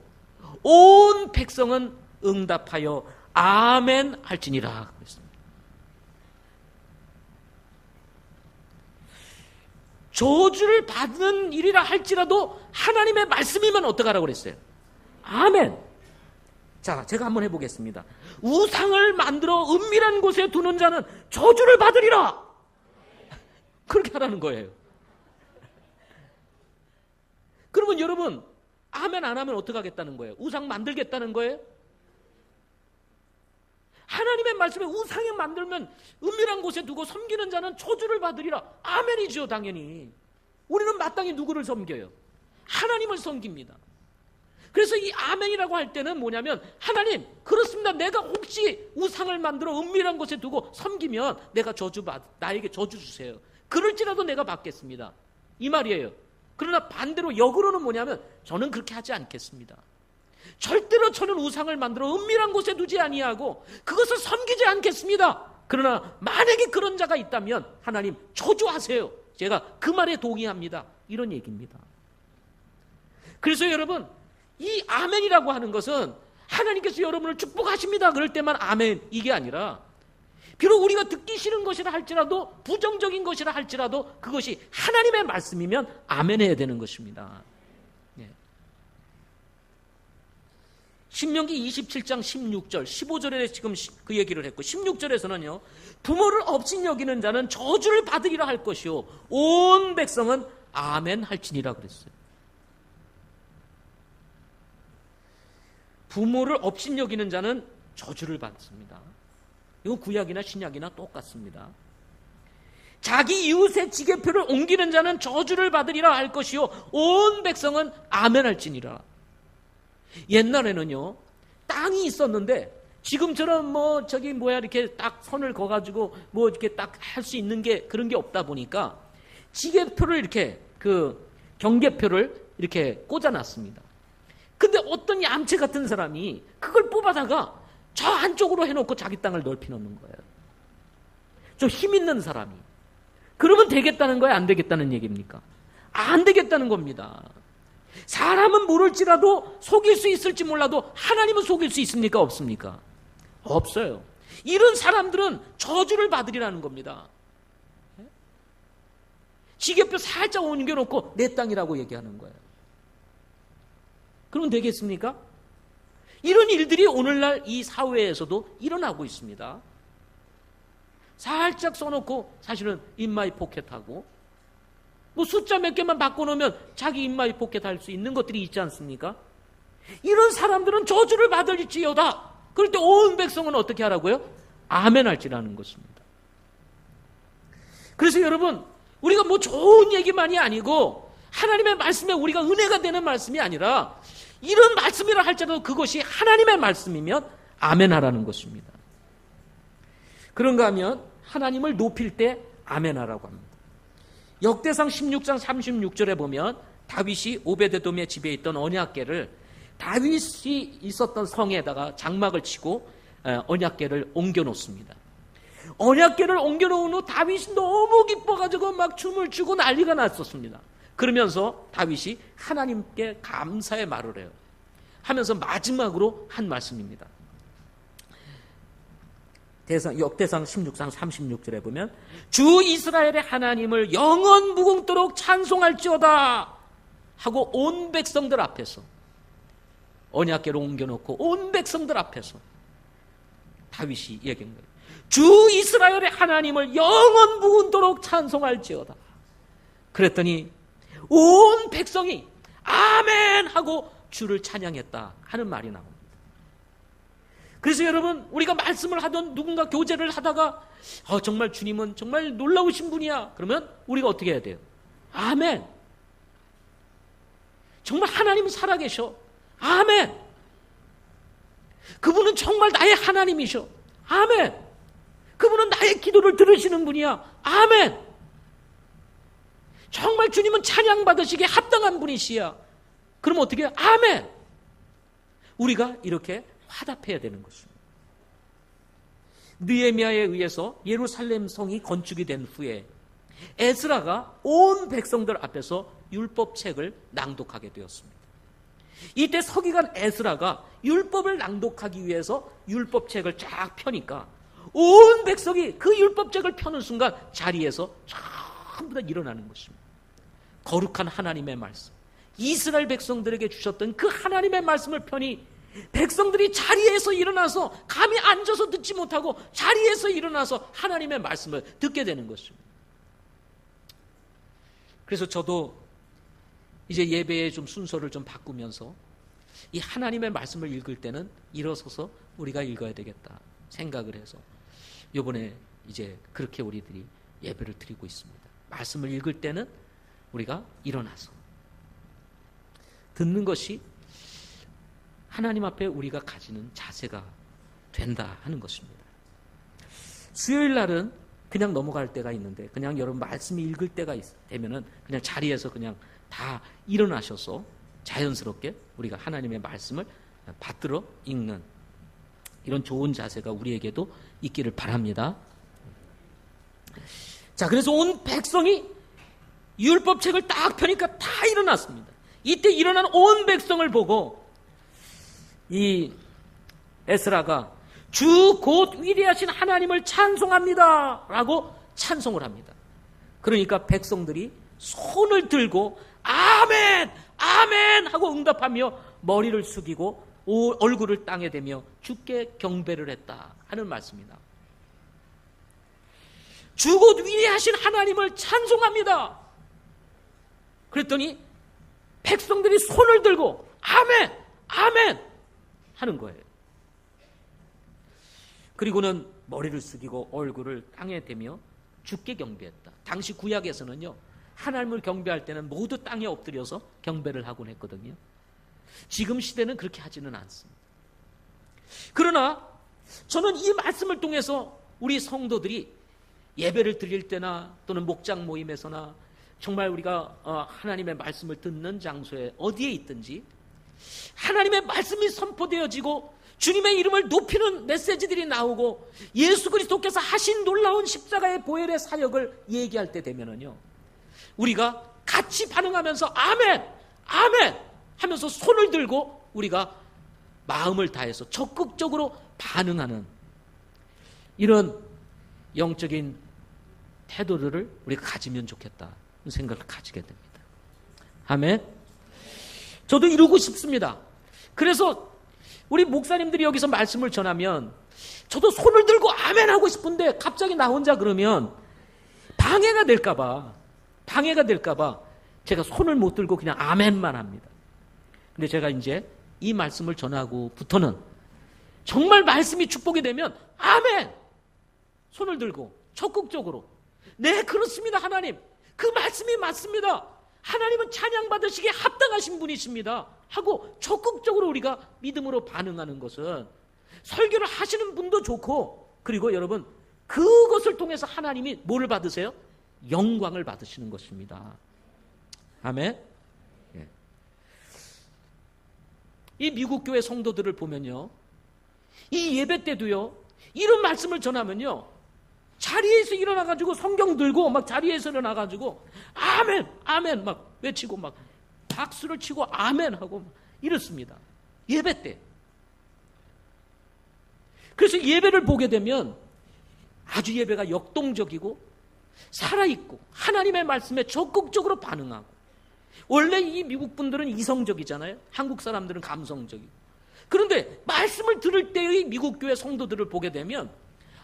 온 백성은 응답하여 아멘 할지니라 그랬습니다. 저주를 받는 일이라 할지라도 하나님의 말씀이면 어떡하라고 그랬어요? 아멘. 자, 제가 한번 해보겠습니다. 우상을 만들어 은밀한 곳에 두는 자는 저주를 받으리라. 그렇게 하라는 거예요. 그러면 여러분, 아멘 안 하면 어떻게 하겠다는 거예요? 우상 만들겠다는 거예요? 하나님의 말씀에 우상에 만들면 은밀한 곳에 두고 섬기는 자는 저주를 받으리라. 아멘이죠, 당연히. 우리는 마땅히 누구를 섬겨요? 하나님을 섬깁니다. 그래서 이 아멘이라고 할 때는 뭐냐면, 하나님, 그렇습니다. 내가 혹시 우상을 만들어 은밀한 곳에 두고 섬기면 내가 나에게 저주 주세요. 그럴지라도 내가 받겠습니다. 이 말이에요. 그러나 반대로 역으로는 뭐냐면, 저는 그렇게 하지 않겠습니다. 절대로 저는 우상을 만들어 은밀한 곳에 두지 아니하고 그것을 섬기지 않겠습니다. 그러나 만약에 그런 자가 있다면 하나님 저주하세요. 제가 그 말에 동의합니다. 이런 얘기입니다. 그래서 여러분, 이 아멘이라고 하는 것은 하나님께서 여러분을 축복하십니다 그럴 때만 아멘, 이게 아니라 비록 우리가 듣기 싫은 것이라 할지라도, 부정적인 것이라 할지라도 그것이 하나님의 말씀이면 아멘 해야 되는 것입니다. 신명기 27장 16절, 15절에 지금 그 얘기를 했고, 16절에서는요, 부모를 업신여기는 자는 저주를 받으리라 할 것이요 온 백성은 아멘 할지니라 그랬어요. 부모를 업신여기는 자는 저주를 받습니다. 이건 구약이나 신약이나 똑같습니다. 자기 이웃의 지게표를 옮기는 자는 저주를 받으리라 할 것이요 온 백성은 아멘 할지니라. 옛날에는요, 땅이 있었는데 지금처럼 이렇게 딱 선을 그어가지고 이렇게 딱 할 수 있는 게 그런 게 없다 보니까 지게표를 이렇게 경계표를 이렇게 꽂아놨습니다. 근데 어떤 얌체 같은 사람이 그걸 뽑아다가 저 안쪽으로 해놓고 자기 땅을 넓히 놓는 거예요. 좀 힘 있는 사람이. 그러면 되겠다는 거야, 안 되겠다는 얘기입니까? 안 되겠다는 겁니다. 사람은 모를지라도 속일 수 있을지 몰라도 하나님은 속일 수 있습니까? 없습니까? 없어요. 이런 사람들은 저주를 받으리라는 겁니다. 지게표 살짝 옮겨놓고 내 땅이라고 얘기하는 거예요. 그럼 되겠습니까? 이런 일들이 오늘날 이 사회에서도 일어나고 있습니다. 살짝 써놓고 사실은 인마이 포켓하고 숫자 몇 개만 바꿔놓으면 자기 인마이 포켓 할 수 있는 것들이 있지 않습니까? 이런 사람들은 저주를 받을지어다. 그럴 때 온 백성은 어떻게 하라고요? 아멘 할지라는 것입니다. 그래서 여러분, 우리가 좋은 얘기만이 아니고 하나님의 말씀에 우리가 은혜가 되는 말씀이 아니라 이런 말씀이라 할지라도 그것이 하나님의 말씀이면 아멘 하라는 것입니다. 그런가 하면 하나님을 높일 때 아멘 하라고 합니다. 역대상 16장 36절에 보면 다윗이 오베데돔의 집에 있던 언약궤를 다윗이 있었던 성에다가 장막을 치고 언약궤를 옮겨 놓습니다. 언약궤를 옮겨 놓은 후 다윗이 너무 기뻐가지고 막 춤을 추고 난리가 났었습니다. 그러면서 다윗이 하나님께 감사의 말을 해요. 하면서 마지막으로 한 말씀입니다. 역대상 16장 36절에 보면 주 이스라엘의 하나님을 영원 무궁토록 찬송할지어다 하고 온 백성들 앞에서 언약궤를 옮겨놓고 온 백성들 앞에서 다윗이 얘기한 거예요. 주 이스라엘의 하나님을 영원 무궁토록 찬송할지어다. 그랬더니 온 백성이 아멘 하고 주를 찬양했다 하는 말이 나옵니다. 그래서 여러분, 우리가 말씀을 하던 누군가 교제를 하다가 정말 주님은 정말 놀라우신 분이야. 그러면 우리가 어떻게 해야 돼요? 아멘. 정말 하나님은 살아계셔. 아멘. 그분은 정말 나의 하나님이셔. 아멘. 그분은 나의 기도를 들으시는 분이야. 아멘. 정말 주님은 찬양받으시기에 합당한 분이시야. 그럼 어떻게 해요? 아멘. 우리가 이렇게 화답해야 되는 것입니다. 느헤미야에 의해서 예루살렘 성이 건축이 된 후에 에스라가 온 백성들 앞에서 율법책을 낭독하게 되었습니다. 이때 서기관 에스라가 율법을 낭독하기 위해서 율법책을 쫙 펴니까 온 백성이 그 율법책을 펴는 순간 자리에서 전부 다 일어나는 것입니다. 거룩한 하나님의 말씀, 이스라엘 백성들에게 주셨던 그 하나님의 말씀을 펴니 백성들이 자리에서 일어나서 감히 앉아서 듣지 못하고 자리에서 일어나서 하나님의 말씀을 듣게 되는 것입니다. 그래서 저도 이제 예배의 좀 순서를 좀 바꾸면서 이 하나님의 말씀을 읽을 때는 일어서서 우리가 읽어야 되겠다 생각을 해서 이번에 이제 그렇게 우리들이 예배를 드리고 있습니다. 말씀을 읽을 때는 우리가 일어나서 듣는 것이 하나님 앞에 우리가 가지는 자세가 된다 하는 것입니다. 수요일 날은 그냥 넘어갈 때가 있는데 그냥 여러분 말씀이 읽을 때가 되면은 그냥 자리에서 그냥 다 일어나셔서 자연스럽게 우리가 하나님의 말씀을 받들어 읽는 이런 좋은 자세가 우리에게도 있기를 바랍니다. 자, 그래서 온 백성이 율법책을 딱 펴니까 다 일어났습니다. 이때 일어난 온 백성을 보고 이 에스라가 주 곧 위대하신 하나님을 찬송합니다 라고 찬송을 합니다. 그러니까 백성들이 손을 들고 아멘 아멘 하고 응답하며 머리를 숙이고 얼굴을 땅에 대며 주께 경배를 했다 하는 말씀이다. 주 곧 위대하신 하나님을 찬송합니다. 그랬더니 백성들이 손을 들고 아멘 아멘 하는 거예요. 그리고는 머리를 숙이고 얼굴을 땅에 대며 주께 경배했다. 당시 구약에서는요, 하나님을 경배할 때는 모두 땅에 엎드려서 경배를 하곤 했거든요. 지금 시대는 그렇게 하지는 않습니다. 그러나 저는 이 말씀을 통해서 우리 성도들이 예배를 드릴 때나 또는 목장 모임에서나 정말 우리가 하나님의 말씀을 듣는 장소에 어디에 있든지 하나님의 말씀이 선포되어지고 주님의 이름을 높이는 메시지들이 나오고 예수 그리스도께서 하신 놀라운 십자가의 보혈의 사역을 얘기할 때 되면은요, 우리가 같이 반응하면서 아멘 아멘 하면서 손을 들고 우리가 마음을 다해서 적극적으로 반응하는 이런 영적인 태도를 우리가 가지면 좋겠다 생각을 가지게 됩니다. 아멘. 저도 이루고 싶습니다. 그래서 우리 목사님들이 여기서 말씀을 전하면 저도 손을 들고 아멘 하고 싶은데 갑자기 나 혼자 그러면 방해가 될까봐 제가 손을 못 들고 그냥 아멘만 합니다. 근데 제가 이제 이 말씀을 전하고부터는 정말 말씀이 축복이 되면 아멘! 손을 들고 적극적으로 네 그렇습니다 하나님 그 말씀이 맞습니다. 하나님은 찬양받으시기에 합당하신 분이십니다 하고 적극적으로 우리가 믿음으로 반응하는 것은 설교를 하시는 분도 좋고 그리고 여러분 그것을 통해서 하나님이 뭐를 받으세요? 영광을 받으시는 것입니다. 아멘. 예. 이 미국 교회 성도들을 보면요, 이 예배 때도요 이런 말씀을 전하면요 자리에서 일어나가지고 성경 들고 막 자리에서 일어나가지고 아멘 아멘 막 외치고 막 박수를 치고 아멘 하고 이렇습니다. 예배 때. 그래서 예배를 보게 되면 아주 예배가 역동적이고 살아있고 하나님의 말씀에 적극적으로 반응하고, 원래 이 미국 분들은 이성적이잖아요. 한국 사람들은 감성적이고. 그런데 말씀을 들을 때의 미국 교회 성도들을 보게 되면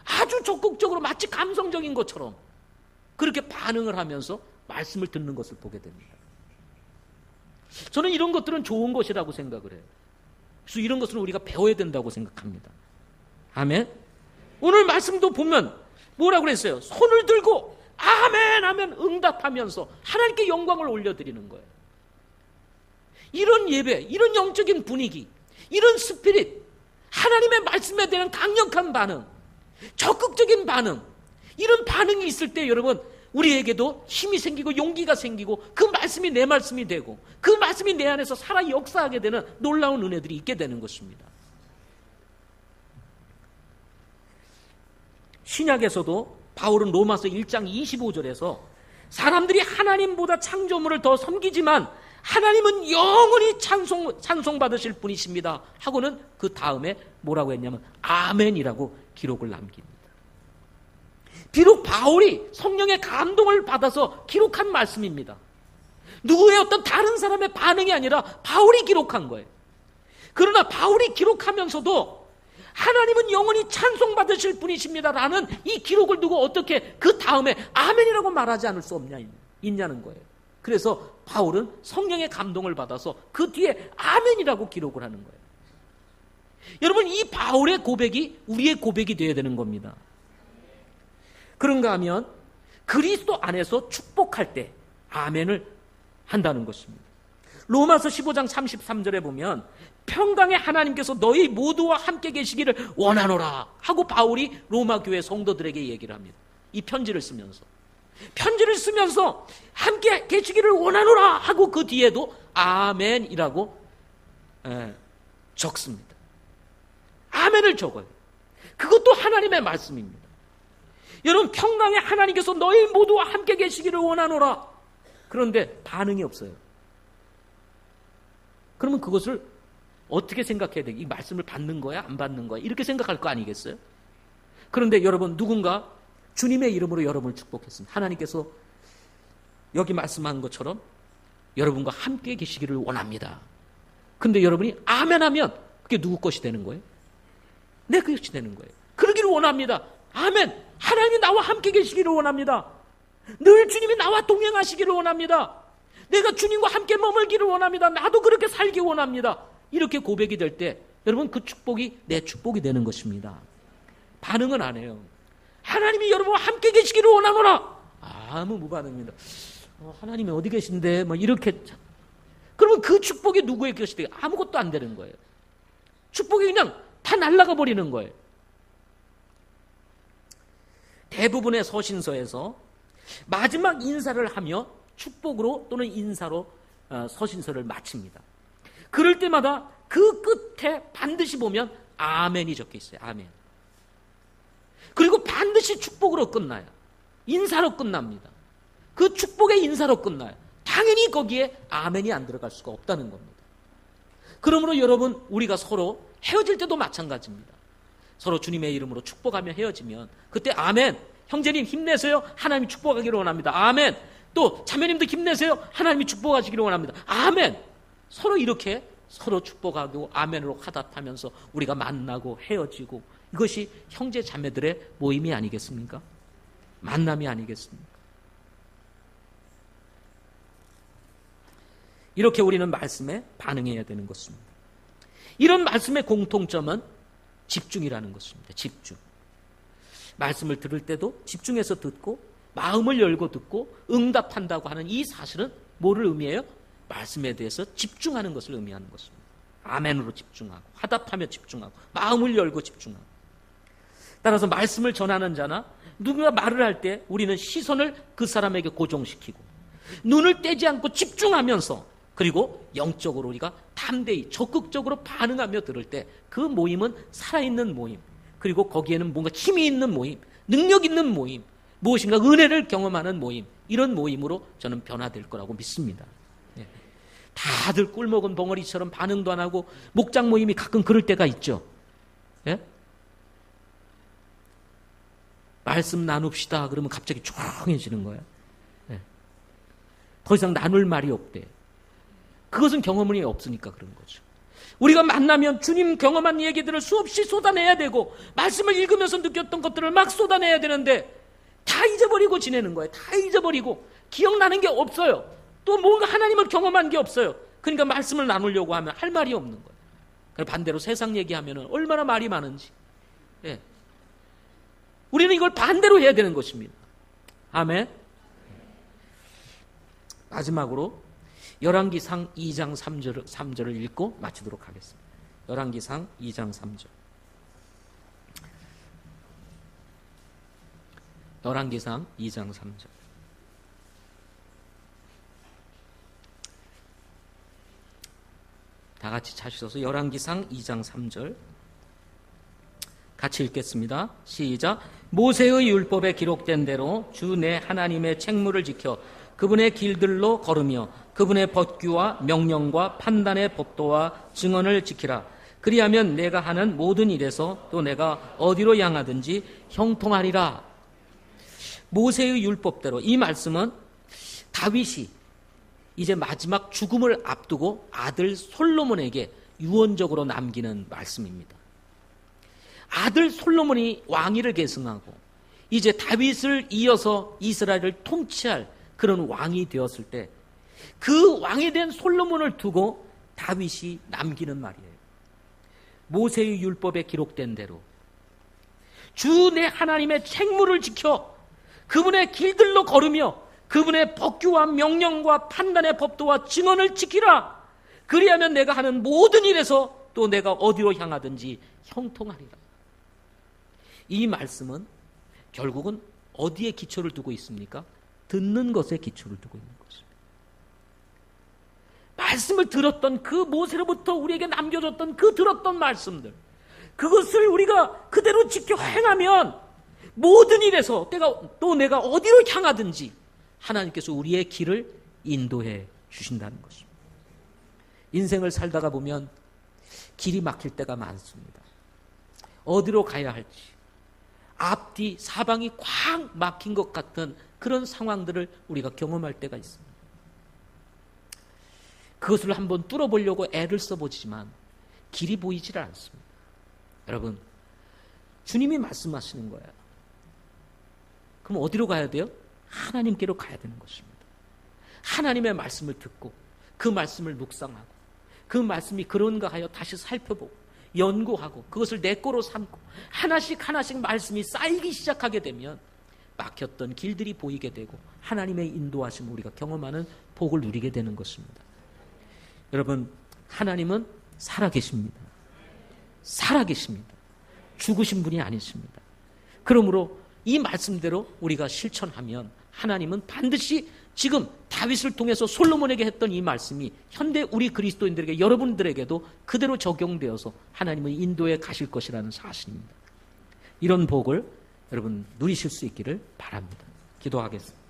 아주 적극적으로 마치 감성적인 것처럼 그렇게 반응을 하면서 말씀을 듣는 것을 보게 됩니다. 저는 이런 것들은 좋은 것이라고 생각을 해요. 그래서 이런 것은 우리가 배워야 된다고 생각합니다. 아멘. 오늘 말씀도 보면 뭐라고 그랬어요? 손을 들고 아멘 하면 응답하면서 하나님께 영광을 올려드리는 거예요. 이런 예배, 이런 영적인 분위기, 이런 스피릿, 하나님의 말씀에 대한 강력한 반응, 적극적인 반응, 이런 반응이 있을 때 여러분 우리에게도 힘이 생기고 용기가 생기고 그 말씀이 내 말씀이 되고 그 말씀이 내 안에서 살아 역사하게 되는 놀라운 은혜들이 있게 되는 것입니다. 신약에서도 바울은 로마서 1장 25절에서 사람들이 하나님보다 창조물을 더 섬기지만 하나님은 영원히 찬송받으실 분이십니다 하고는 그 다음에 뭐라고 했냐면 아멘이라고 기록을 남깁니다. 비록 바울이 성령의 감동을 받아서 기록한 말씀입니다. 누구의 어떤 다른 사람의 반응이 아니라 바울이 기록한 거예요. 그러나 바울이 기록하면서도 하나님은 영원히 찬송받으실 분이십니다라는 이 기록을 두고 어떻게 그 다음에 아멘이라고 말하지 않을 수 있냐는 거예요. 그래서 바울은 성령의 감동을 받아서 그 뒤에 아멘이라고 기록을 하는 거예요. 여러분, 이 바울의 고백이 우리의 고백이 되어야 되는 겁니다. 그런가 하면 그리스도 안에서 축복할 때 아멘을 한다는 것입니다. 로마서 15장 33절에 보면 평강의 하나님께서 너희 모두와 함께 계시기를 원하노라 하고 바울이 로마 교회 성도들에게 얘기를 합니다. 이 편지를 쓰면서 함께 계시기를 원하노라 하고 그 뒤에도 아멘이라고 적습니다. 아멘을 적어요. 그것도 하나님의 말씀입니다. 여러분, 평강의 하나님께서 너희 모두와 함께 계시기를 원하노라. 그런데 반응이 없어요. 그러면 그것을 어떻게 생각해야 돼? 이 말씀을 받는 거야? 안 받는 거야? 이렇게 생각할 거 아니겠어요? 그런데 여러분, 누군가 주님의 이름으로 여러분을 축복했습니다. 하나님께서 여기 말씀한 것처럼 여러분과 함께 계시기를 원합니다. 그런데 여러분이 아멘하면 그게 누구 것이 되는 거예요? 내 것이 되는 거예요. 그러기를 원합니다. 아멘. 하나님이 나와 함께 계시기를 원합니다. 늘 주님이 나와 동행하시기를 원합니다. 내가 주님과 함께 머물기를 원합니다. 나도 그렇게 살기 원합니다. 이렇게 고백이 될 때 여러분, 그 축복이 내 축복이 되는 것입니다. 반응은 안 해요. 하나님이 여러분과 함께 계시기를 원하노라. 아무 무반응입니다. 하나님이 어디 계신데 뭐 이렇게. 그러면 그 축복이 누구의 것이 돼요? 아무것도 안 되는 거예요. 축복이 그냥 다 날아가 버리는 거예요. 대부분의 서신서에서 마지막 인사를 하며 축복으로 또는 인사로 서신서를 마칩니다. 그럴 때마다 그 끝에 반드시 보면 아멘이 적혀 있어요. 아멘. 그리고 반드시 축복으로 끝나요. 인사로 끝납니다. 그 축복의 인사로 끝나요. 당연히 거기에 아멘이 안 들어갈 수가 없다는 겁니다. 그러므로 여러분, 우리가 서로 헤어질 때도 마찬가지입니다. 서로 주님의 이름으로 축복하며 헤어지면 그때 아멘. 형제님 힘내세요. 하나님이 축복하기를 원합니다. 아멘. 또 자매님도 힘내세요. 하나님이 축복하시기를 원합니다. 아멘. 서로 이렇게 서로 축복하고 아멘으로 화답하면서 우리가 만나고 헤어지고, 이것이 형제 자매들의 모임이 아니겠습니까? 만남이 아니겠습니까? 이렇게 우리는 말씀에 반응해야 되는 것입니다. 이런 말씀의 공통점은 집중이라는 것입니다. 집중. 말씀을 들을 때도 집중해서 듣고 마음을 열고 듣고 응답한다고 하는 이 사실은 뭐를 의미해요? 말씀에 대해서 집중하는 것을 의미하는 것입니다. 아멘으로 집중하고 화답하며 집중하고 마음을 열고 집중하고. 따라서 말씀을 전하는 자나 누군가 말을 할 때 우리는 시선을 그 사람에게 고정시키고 눈을 떼지 않고 집중하면서, 그리고 영적으로 우리가 담대히 적극적으로 반응하며 들을 때 그 모임은 살아있는 모임, 그리고 거기에는 뭔가 힘이 있는 모임, 능력 있는 모임, 무엇인가 은혜를 경험하는 모임, 이런 모임으로 저는 변화될 거라고 믿습니다. 다들 꿀먹은 벙어리처럼 반응도 안 하고 목장 모임이 가끔 그럴 때가 있죠. 예? 말씀 나눕시다 그러면 갑자기 조용해지는 거예요. 예. 더 이상 나눌 말이 없대. 그것은 경험이 없으니까 그런 거죠. 우리가 만나면 주님 경험한 얘기들을 수없이 쏟아내야 되고 말씀을 읽으면서 느꼈던 것들을 막 쏟아내야 되는데 다 잊어버리고 지내는 거예요. 다 잊어버리고 기억나는 게 없어요. 또 뭔가 하나님을 경험한 게 없어요. 그러니까 말씀을 나누려고 하면 할 말이 없는 거예요. 반대로 세상 얘기하면 얼마나 말이 많은지. 예. 우리는 이걸 반대로 해야 되는 것입니다. 아멘. 마지막으로 열왕기상 2장 3절을 읽고 마치도록 하겠습니다. 열왕기상 2장 3절. 열왕기상 2장 3절. 다 같이 찾으셔서 열왕기상 2장 3절 같이 읽겠습니다. 시작. 모세의 율법에 기록된 대로 주 내 하나님의 책무를 지켜 그분의 길들로 걸으며 그분의 법규와 명령과 판단의 법도와 증언을 지키라. 그리하면 내가 하는 모든 일에서 또 내가 어디로 향하든지 형통하리라. 모세의 율법대로, 이 말씀은 다윗이 이제 마지막 죽음을 앞두고 아들 솔로몬에게 유언적으로 남기는 말씀입니다. 아들 솔로몬이 왕위를 계승하고 이제 다윗을 이어서 이스라엘을 통치할 그런 왕이 되었을 때 그 왕이 된 솔로몬을 두고 다윗이 남기는 말이에요. 모세의 율법에 기록된 대로 주 내 하나님의 책무를 지켜 그분의 길들로 걸으며 그분의 법규와 명령과 판단의 법도와 증언을 지키라. 그리하면 내가 하는 모든 일에서 또 내가 어디로 향하든지 형통하리라. 이 말씀은 결국은 어디에 기초를 두고 있습니까? 듣는 것에 기초를 두고 있는 것입니다. 말씀을 들었던 그 모세로부터 우리에게 남겨줬던 그 들었던 말씀들, 그것을 우리가 그대로 지켜 행하면 모든 일에서 내가 어디로 향하든지 하나님께서 우리의 길을 인도해 주신다는 것입니다. 인생을 살다가 보면 길이 막힐 때가 많습니다. 어디로 가야 할지, 앞뒤 사방이 꽉 막힌 것 같은 그런 상황들을 우리가 경험할 때가 있습니다. 그것을 한번 뚫어보려고 애를 써보지만 길이 보이질 않습니다. 여러분, 주님이 말씀하시는 거예요. 그럼 어디로 가야 돼요? 하나님께로 가야 되는 것입니다. 하나님의 말씀을 듣고 그 말씀을 묵상하고 그 말씀이 그런가 하여 다시 살펴보고 연구하고 그것을 내 거로 삼고 하나씩 말씀이 쌓이기 시작하게 되면 막혔던 길들이 보이게 되고 하나님의 인도하심을 우리가 경험하는 복을 누리게 되는 것입니다. 여러분, 하나님은 살아계십니다. 살아계십니다. 죽으신 분이 아니십니다. 그러므로 이 말씀대로 우리가 실천하면 하나님은 반드시 지금 다윗을 통해서 솔로몬에게 했던 이 말씀이 현대 우리 그리스도인들에게, 여러분들에게도 그대로 적용되어서 하나님은 인도에 가실 것이라는 사실입니다. 이런 복을 여러분 누리실 수 있기를 바랍니다. 기도하겠습니다.